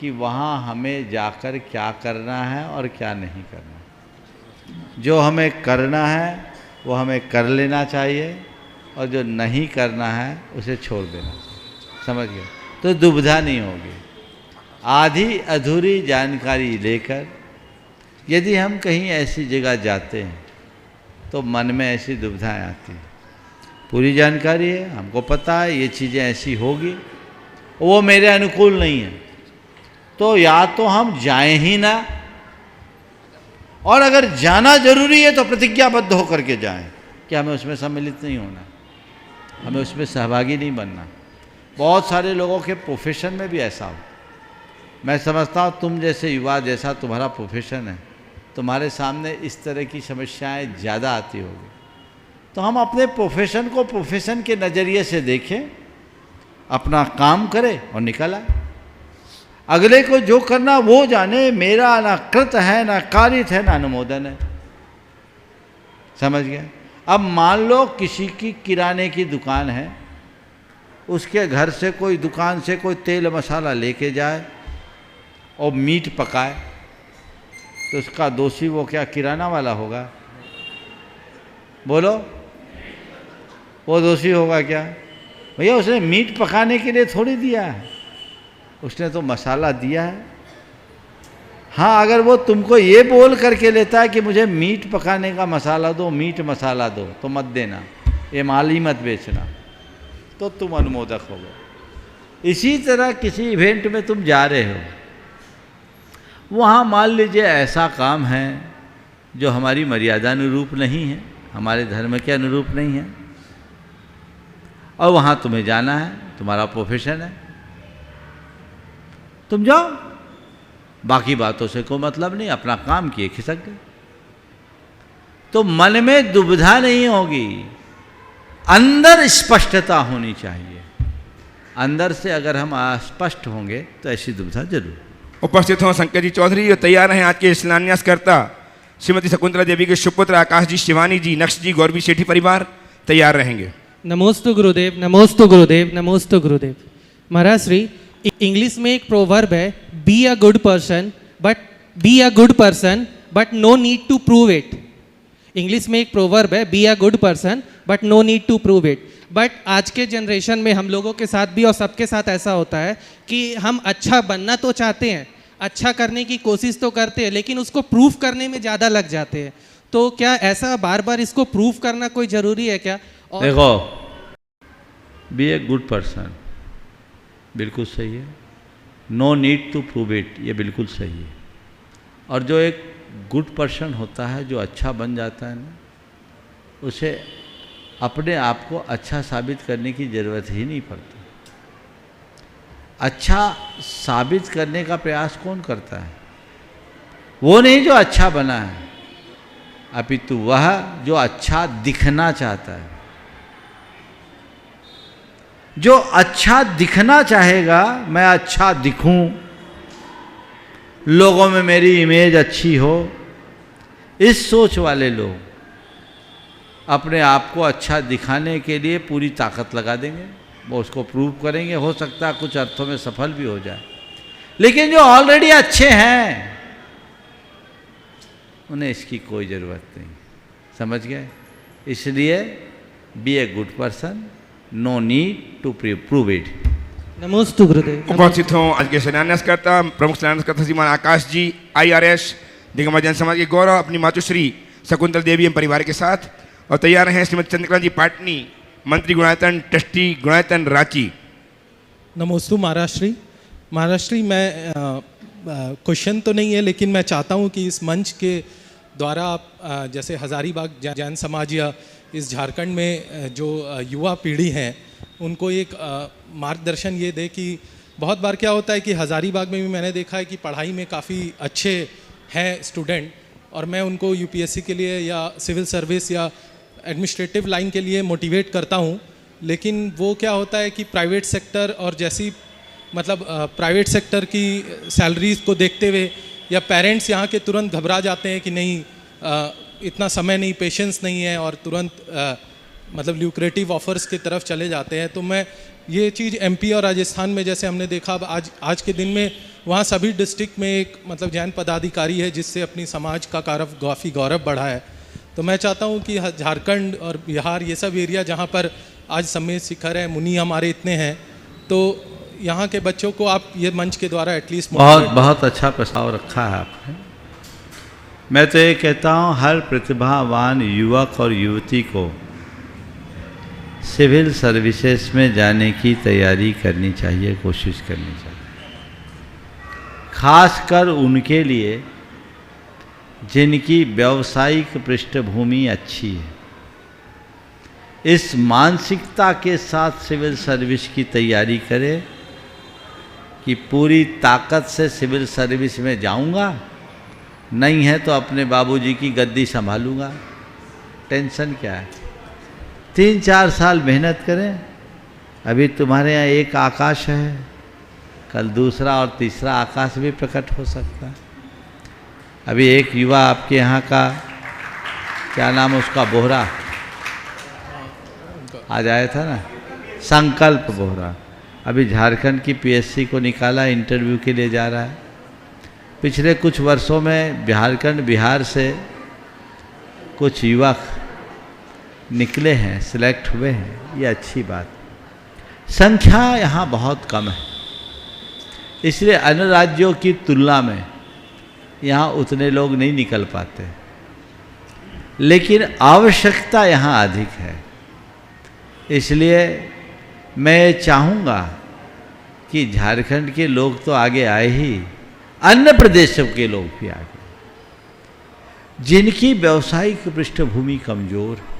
कि वहाँ हमें जाकर क्या करना है और क्या नहीं करना। जो हमें करना है वो हमें कर लेना चाहिए और जो नहीं करना है उसे छोड़ देना चाहिए। समझ गए? तो दुविधा नहीं होगी। आधी अधूरी जानकारी लेकर यदि हम कहीं ऐसी जगह जाते हैं तो मन में ऐसी दुविधाएं आती हैं। पूरी जानकारी है, हमको पता है ये चीज़ें ऐसी होगी, वो मेरे अनुकूल नहीं है, तो या तो हम जाएं ही ना, और अगर जाना जरूरी है तो प्रतिज्ञाबद्ध होकर के जाएं कि हमें उसमें सम्मिलित नहीं होना, हमें उसमें सहभागी नहीं बनना। बहुत सारे लोगों के प्रोफेशन में भी ऐसा हो। मैं समझता हूँ तुम जैसे युवा, जैसा तुम्हारा प्रोफेशन है, तुम्हारे सामने इस तरह की समस्याएं ज़्यादा आती होगी। तो हम अपने प्रोफेशन को प्रोफेशन के नज़रिए से देखें, अपना काम करें और निकल आए। अगले को जो करना वो जाने, मेरा ना कृत है, ना कारित है, ना अनुमोदन है। समझ गए? अब मान लो किसी की किराने की दुकान है, उसके घर से कोई दुकान से कोई तेल मसाला लेके जाए और मीट पकाए, तो उसका दोषी वो क्या किराना वाला होगा? बोलो, वो दोषी होगा क्या? भैया उसने मीट पकाने के लिए थोड़ी दिया है, उसने तो मसाला दिया है। हाँ, अगर वो तुमको ये बोल करके लेता है कि मुझे मीट पकाने का मसाला दो, मीट मसाला दो, तो मत देना, ये माल ही मत बेचना, तो तुम अनुमोदक हो गए। इसी तरह किसी इवेंट में तुम जा रहे हो, वहाँ मान लीजिए ऐसा काम है जो हमारी मर्यादा अनुरूप नहीं है, हमारे धर्म के अनुरूप नहीं है, और वहाँ तुम्हें जाना है, तुम्हारा प्रोफेशन है, तुम जाओ, बाकी बातों से कोई मतलब नहीं, अपना काम किए खिसक गए। तो मन में दुविधा नहीं होगी, अंदर स्पष्टता होनी चाहिए। अंदर से अगर हम अस्पष्ट होंगे तो ऐसी दुविधा जरूर। उपस्थित हों शंकर जी चौधरी और तैयार हैं आज के शिलान्यासकर्ता श्रीमती शकुंतला देवी के सुपुत्र आकाश जी, शिवानी जी, नक्श जी, गौरवी सेठी परिवार तैयार रहेंगे। नमोस्तु गुरुदेव, नमोस्तु गुरुदेव, नमोस्तु गुरुदेव। महाराज श्री, इंग्लिश में एक प्रोवर्ब है, be a good person but no need to prove it. English में एक प्रोवर्ब है, be a good person but no need to prove it. But आज के जनरेशन में हम लोगों के साथ भी और सबके साथ ऐसा होता है कि हम अच्छा बनना तो चाहते हैं, अच्छा करने की कोशिश तो करते हैं, लेकिन उसको प्रूफ करने में ज़्यादा लग जाते हैं। तो क्या ऐसा बार बार इसको प्रूफ करना कोई ज़रूरी है क्या? और देखो, बी ए गुड पर्सन बिल्कुल सही है, no need to prove it ये बिल्कुल सही है। और जो एक गुड पर्सन होता है, जो अच्छा बन जाता है ना, उसे अपने आप को अच्छा साबित करने की ज़रूरत ही नहीं पड़ती। अच्छा साबित करने का प्रयास कौन करता है? वो नहीं जो अच्छा बना है, अपितु वह जो अच्छा दिखना चाहता है। जो अच्छा दिखना चाहेगा, मैं अच्छा दिखूं, लोगों में मेरी इमेज अच्छी हो, इस सोच वाले लोग अपने आप को अच्छा दिखाने के लिए पूरी ताकत लगा देंगे, वो उसको प्रूव करेंगे। हो सकता है कुछ अर्थों में सफल भी हो जाए, लेकिन जो ऑलरेडी अच्छे हैं उन्हें इसकी कोई ज़रूरत नहीं। समझ गए? इसलिए be a good person no need to prove it. नमोस्तु गुरुदेव। उपस्थित हों आज के शिलान्यासकर्ता प्रमुख शिलान्यासकर्ता श्रीमान आकाश जी IRS दिगंबर जैन समाज के गौरव अपनी मातुश्री शकुंतला देवी एवं परिवार के साथ, और तैयार हैं श्रीमती चंद्रकला जी पाटनी मंत्री गुणायतन ट्रस्टी गुणायतन रांची। नमोस्तु महाराष्ट्री। महाराष्ट्री मैं क्वेश्चन तो नहीं है, लेकिन मैं चाहता हूँ कि इस मंच के द्वारा आप जैसे हज़ारीबाग जैन समाज या इस झारखंड में जो युवा पीढ़ी हैं उनको एक मार्गदर्शन ये दे कि बहुत बार क्या होता है कि हज़ारीबाग में भी मैंने देखा है कि पढ़ाई में काफ़ी अच्छे हैं स्टूडेंट, और मैं उनको UPSC के लिए या सिविल सर्विस या एडमिनिस्ट्रेटिव लाइन के लिए मोटिवेट करता हूँ, लेकिन वो क्या होता है कि प्राइवेट सेक्टर और जैसी मतलब प्राइवेट सेक्टर की सैलरीज को देखते हुए या पेरेंट्स यहाँ के तुरंत घबरा जाते हैं कि नहीं इतना समय नहीं, पेशेंस नहीं है, और तुरंत मतलब ल्यूक्रेटिव ऑफर्स की तरफ चले जाते हैं। तो मैं ये चीज़ MP और राजस्थान में जैसे हमने देखा, अब आज के दिन में वहाँ सभी डिस्ट्रिक्ट में एक मतलब जैन पदाधिकारी है जिससे अपनी समाज का काफ़ी गौरव बढ़ा है। तो मैं चाहता हूँ कि झारखंड और बिहार ये सब एरिया जहाँ पर आज सम्मेद शिखर है, मुनि हमारे इतने हैं, तो यहाँ के बच्चों को आप ये मंच के द्वारा एटलीस्ट बहुत अच्छा प्रस्ताव रखा है आपने। मैं तो ये कहता हूँ हर प्रतिभावान युवक और युवती को सिविल सर्विसेज में जाने की तैयारी करनी चाहिए, कोशिश करनी चाहिए, खासकर उनके लिए जिनकी व्यावसायिक पृष्ठभूमि अच्छी है। इस मानसिकता के साथ सिविल सर्विस की तैयारी करें कि पूरी ताकत से सिविल सर्विस में जाऊंगा, नहीं है तो अपने बाबूजी की गद्दी संभालूंगा, टेंशन क्या है। 3-4 साल मेहनत करें। अभी तुम्हारे यहाँ एक आकाश है, कल दूसरा और तीसरा आकाश भी प्रकट हो सकता है। अभी एक युवा आपके यहाँ का क्या नाम उसका, बोहरा आज आया था ना, संकल्प बोहरा, अभी झारखंड की PSC को निकाला, इंटरव्यू के लिए जा रहा है। पिछले कुछ वर्षों में झारखंड बिहार से कुछ युवक निकले हैं, सिलेक्ट हुए हैं, ये अच्छी बात। संख्या यहाँ बहुत कम है, इसलिए अन्य राज्यों की तुलना में यहाँ उतने लोग नहीं निकल पाते, लेकिन आवश्यकता यहाँ अधिक है। इसलिए मैं चाहूँगा कि झारखंड के लोग तो आगे आए ही, अन्य प्रदेशों के लोग भी आगे, जिनकी व्यावसायिक पृष्ठभूमि कमज़ोर है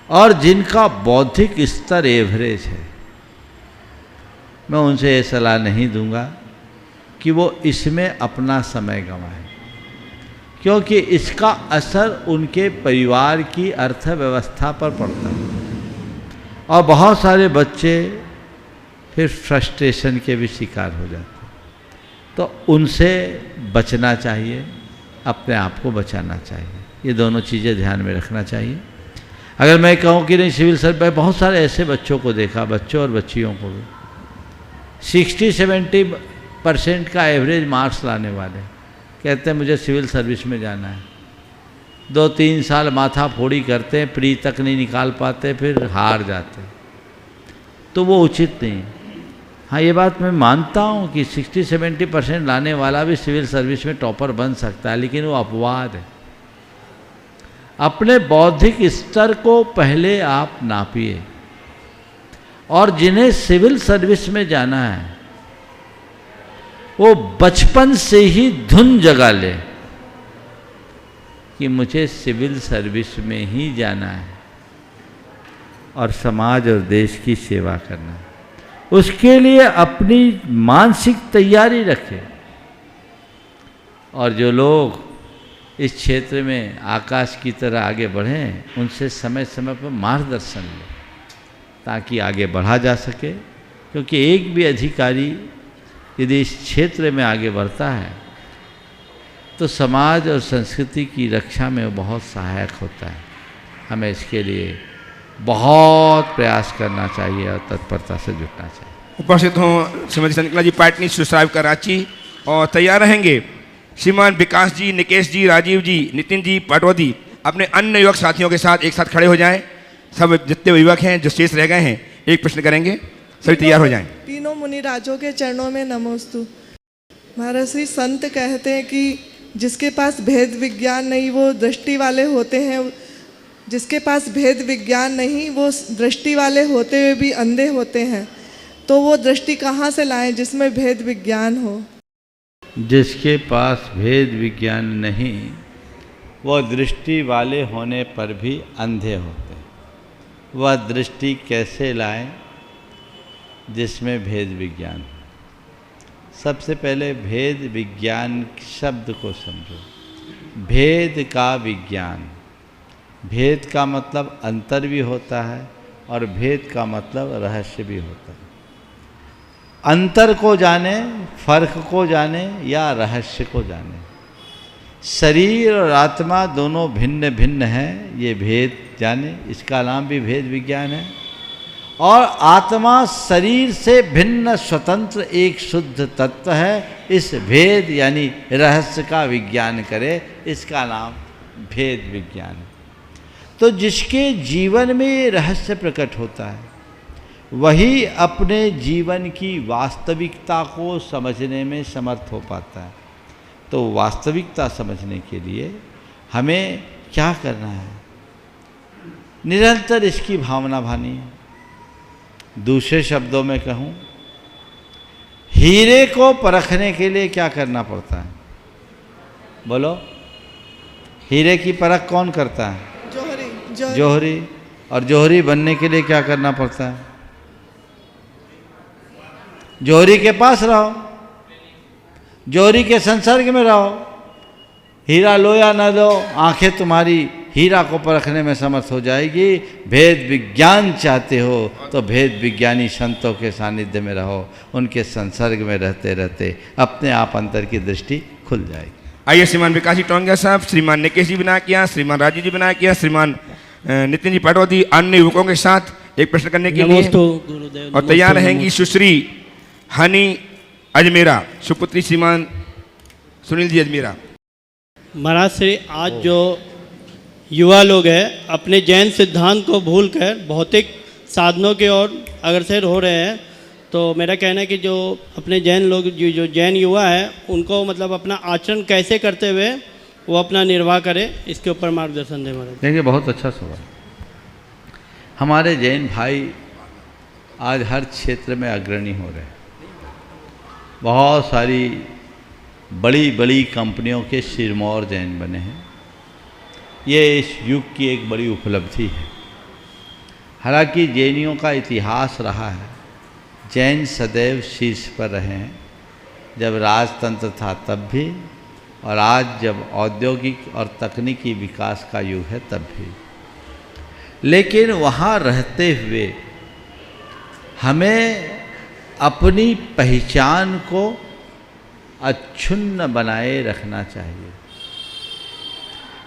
और जिनका बौद्धिक स्तर एवरेज है, मैं उनसे ये सलाह नहीं दूंगा कि वो इसमें अपना समय गंवाएं, क्योंकि इसका असर उनके परिवार की अर्थव्यवस्था पर पड़ता है और बहुत सारे बच्चे फिर फ्रस्ट्रेशन के भी शिकार हो जाते हैं। तो उनसे बचना चाहिए, अपने आप को बचाना चाहिए, ये दोनों चीज़ें ध्यान में रखना चाहिए। अगर मैं कहूँ कि नहीं सिविल सर्विस, बहुत सारे ऐसे बच्चों को देखा, बच्चों और बच्चियों को भी 60-70% का एवरेज मार्क्स लाने वाले कहते हैं मुझे सिविल सर्विस में जाना है। 2-3 साल माथा फोड़ी करते हैं, प्री तक नहीं निकाल पाते, फिर हार जाते, तो वो उचित नहीं। हाँ, ये बात मैं मानता हूँ कि 60-70% लाने वाला भी सिविल सर्विस में टॉपर बन सकता है, लेकिन वो अपवाद है। अपने बौद्धिक स्तर को पहले आप नापिए, और जिन्हें सिविल सर्विस में जाना है वो बचपन से ही धुन जगा ले कि मुझे सिविल सर्विस में ही जाना है और समाज और देश की सेवा करना है। उसके लिए अपनी मानसिक तैयारी रखें, और जो लोग इस क्षेत्र में आकाश की तरह आगे बढ़ें उनसे समय समय पर मार्गदर्शन लें ताकि आगे बढ़ा जा सके, क्योंकि एक भी अधिकारी यदि इस क्षेत्र में आगे बढ़ता है तो समाज और संस्कृति की रक्षा में वो बहुत सहायक होता है। हमें इसके लिए बहुत प्रयास करना चाहिए और तत्परता से जुटना चाहिए। उपस्थित हों श्रीमती चंद्रकला जी पाटनी सुश्राव का रांची, और तैयार रहेंगे श्रीमान विकास जी, निकेश जी, राजीव जी, नितिन जी पाटवदी अपने अन्य युवक साथियों के साथ एक साथ खड़े हो जाएं। सब जितने युवक हैं जो शेष रह गए हैं एक प्रश्न करेंगे, सभी तैयार हो जाएं। तीनों मुनिराजों के चरणों में नमोस्तु। महाराज श्री संत कहते हैं कि जिसके पास भेद विज्ञान नहीं वो दृष्टि वाले होते हैं, जिसके पास भेद विज्ञान नहीं वो दृष्टि वाले होते हुए भी अंधे होते हैं। तो वो दृष्टि कहाँ से लाएं जिसमें भेद विज्ञान हो? जिसके पास भेद विज्ञान नहीं वह दृष्टि वाले होने पर भी अंधे होते हैं। वह दृष्टि कैसे लाएं जिसमें भेद विज्ञान? सबसे पहले भेद विज्ञान शब्द को समझो। भेद का विज्ञान, भेद का मतलब अंतर भी होता है और भेद का मतलब रहस्य भी होता है। अंतर को जाने, फर्क को जाने या रहस्य को जाने। शरीर और आत्मा दोनों भिन्न भिन्न हैं, ये भेद जाने, इसका नाम भी भेद विज्ञान है। और आत्मा शरीर से भिन्न स्वतंत्र एक शुद्ध तत्व है, इस भेद यानी रहस्य का विज्ञान करे, इसका नाम भेद विज्ञान है। तो जिसके जीवन में ये रहस्य प्रकट होता है वही अपने जीवन की वास्तविकता को समझने में समर्थ हो पाता है। तो वास्तविकता समझने के लिए हमें क्या करना है? निरंतर इसकी भावना भानी है। दूसरे शब्दों में कहूँ, हीरे को परखने के लिए क्या करना पड़ता है? बोलो, हीरे की परख कौन करता है? जौहरी। और जौहरी बनने के लिए क्या करना पड़ता है? जौहरी के पास रहो, जौहरी के संसर्ग में रहो। हीरा लो या न लो, आंखें तुम्हारी हीरा को परखने में समर्थ हो जाएगी। भेद विज्ञान चाहते हो तो भेद विज्ञानी संतों के सानिध्य में रहो, उनके संसर्ग में रहते रहते अपने आप अंतर की दृष्टि खुल जाएगी। आइए श्रीमान विकास जी टोंगिया साहब, श्रीमान निकेश जी बना किया, श्रीमान राजीव जी बना किया, श्रीमान नितिन जी पाटवती अन्य युवकों के साथ एक प्रश्न करने के लिए और तैयार रहेंगी सुश्री हनी अजमेरा, सुपुत्री श्रीमान सुनील जी अजमेरा। महाराज श्री, आज जो युवा लोग हैं अपने जैन सिद्धांत को भूलकर भौतिक साधनों की ओर अग्रसर हो रहे हैं, तो मेरा कहना है कि जो अपने जैन लोग जो जैन युवा है उनको मतलब अपना आचरण कैसे करते हुए वो अपना निर्वाह करे, इसके ऊपर मार्गदर्शन दें महाराज। देखिए, बहुत अच्छा सवाल। हमारे जैन भाई आज हर क्षेत्र में अग्रणी हो रहे हैं। बहुत सारी बड़ी बड़ी कंपनियों के सिरमौर जैन बने हैं। ये इस युग की एक बड़ी उपलब्धि है। हालांकि जैनियों का इतिहास रहा है, जैन सदैव शीर्ष पर रहे हैं। जब राजतंत्र था तब भी, और आज जब औद्योगिक और तकनीकी विकास का युग है तब भी। लेकिन वहाँ रहते हुए हमें अपनी पहचान को अक्षुण्ण बनाए रखना चाहिए।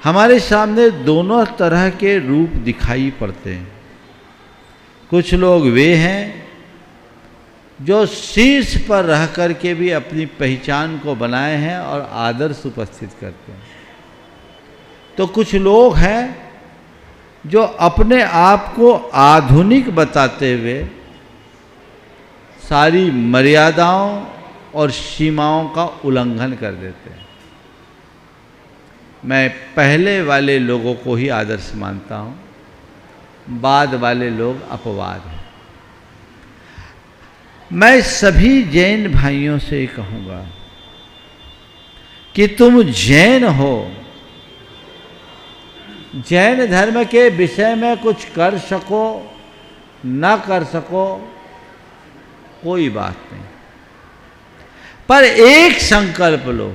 हमारे सामने दोनों तरह के रूप दिखाई पड़ते हैं। कुछ लोग वे हैं जो शीर्ष पर रह कर के भी अपनी पहचान को बनाए हैं और आदर्श उपस्थित करते हैं। तो कुछ लोग हैं जो अपने आप को आधुनिक बताते हुए सारी मर्यादाओं और सीमाओं का उल्लंघन कर देते हैं। मैं पहले वाले लोगों को ही आदर्श मानता हूँ, बाद वाले लोग अपवाद हैं। मैं सभी जैन भाइयों से कहूँगा कि तुम जैन हो, जैन धर्म के विषय में कुछ कर सको न कर सको कोई बात नहीं, पर एक संकल्प लो,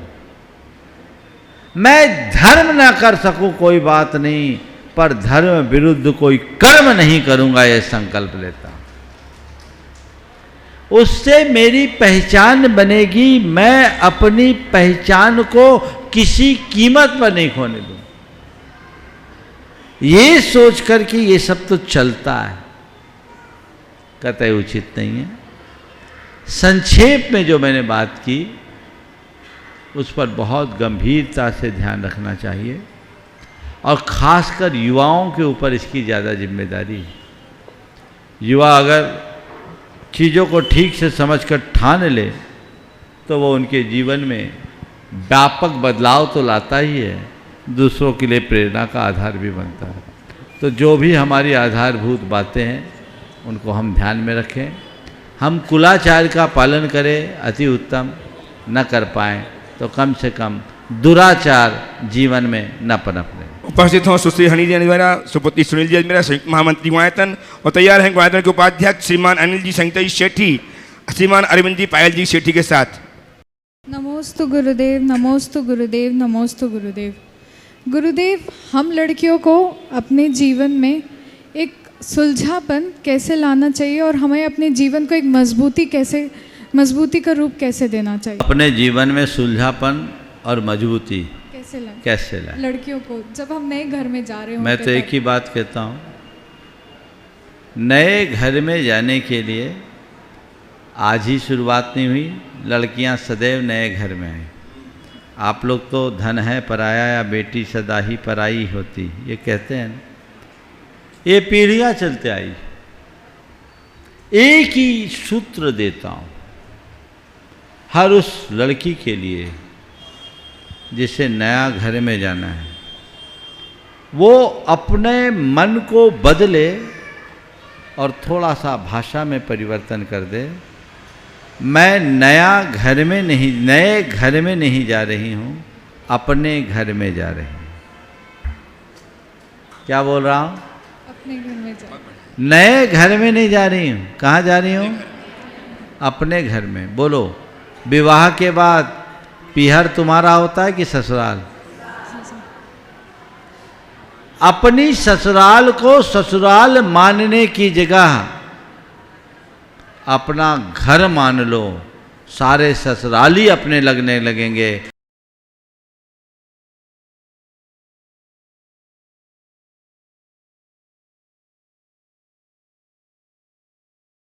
मैं धर्म ना कर सकूं कोई बात नहीं, पर धर्म विरुद्ध कोई कर्म नहीं करूंगा, यह संकल्प लेता हूं। उससे मेरी पहचान बनेगी। मैं अपनी पहचान को किसी कीमत पर नहीं खोने दूं। ये सोच कर कि ये सब तो चलता है, कतई उचित नहीं है। संक्षेप में जो मैंने बात की उस पर बहुत गंभीरता से ध्यान रखना चाहिए। और ख़ासकर युवाओं के ऊपर इसकी ज़्यादा जिम्मेदारी है। युवा अगर चीज़ों को ठीक से समझकर ठान ले तो वो उनके जीवन में व्यापक बदलाव तो लाता ही है, दूसरों के लिए प्रेरणा का आधार भी बनता है। तो जो भी हमारी आधारभूत बातें हैं उनको हम ध्यान में रखें। हम कुलाचार का पालन करें, अति उत्तम। न कर पाएँ तो कम से कम दुराचार जीवन में न पनपने। उपस्थित हों सुश्री हनी जी अनिवार्य, सुपुत्री सुनील जी मेरा संयुक्त महामंत्री गुआयतन, और तैयार हैं गुआयतन के उपाध्यक्ष श्रीमान अनिल जी संगीता शेट्टी, श्रीमान अरविंद जी पायल जी शेट्टी के साथ। नमोस्तु गुरुदेव, नमोस्तु गुरुदेव, नमोस्तु गुरुदेव। गुरुदेव, हम लड़कियों को अपने जीवन में एक सुलझापन कैसे लाना चाहिए और हमें अपने जीवन को एक मजबूती का रूप कैसे देना चाहिए? अपने जीवन में सुलझापन और मजबूती कैसे लाएं? लड़कियों को जब हम नए घर में जा रहे हो, मैं तो एक ही बात कहता हूँ, नए घर में जाने के लिए आज ही शुरुआत नहीं हुई। लड़कियां सदैव नए घर में हैं। आप लोग तो धन है पराया या बेटी सदा ही पराई होती, ये कहते हैं ना, ये पीढ़ियां चलते आई। एक ही सूत्र देता हूँ हर उस लड़की के लिए जिसे नया घर में जाना है, वो अपने मन को बदले और थोड़ा सा भाषा में परिवर्तन कर दे। मैं नए घर में नहीं जा रही हूँ, अपने घर में जा रही हूँ। क्या बोल रहा हूँ? अपने घर में जा। नए घर में नहीं जा रही हूँ, कहाँ जा रही हूँ? अपने घर में। बोलो, विवाह के बाद पीहर तुम्हारा होता है कि ससुराल? अपनी ससुराल को ससुराल मानने की जगह अपना घर मान लो, सारे ससुराली अपने लगने लगेंगे।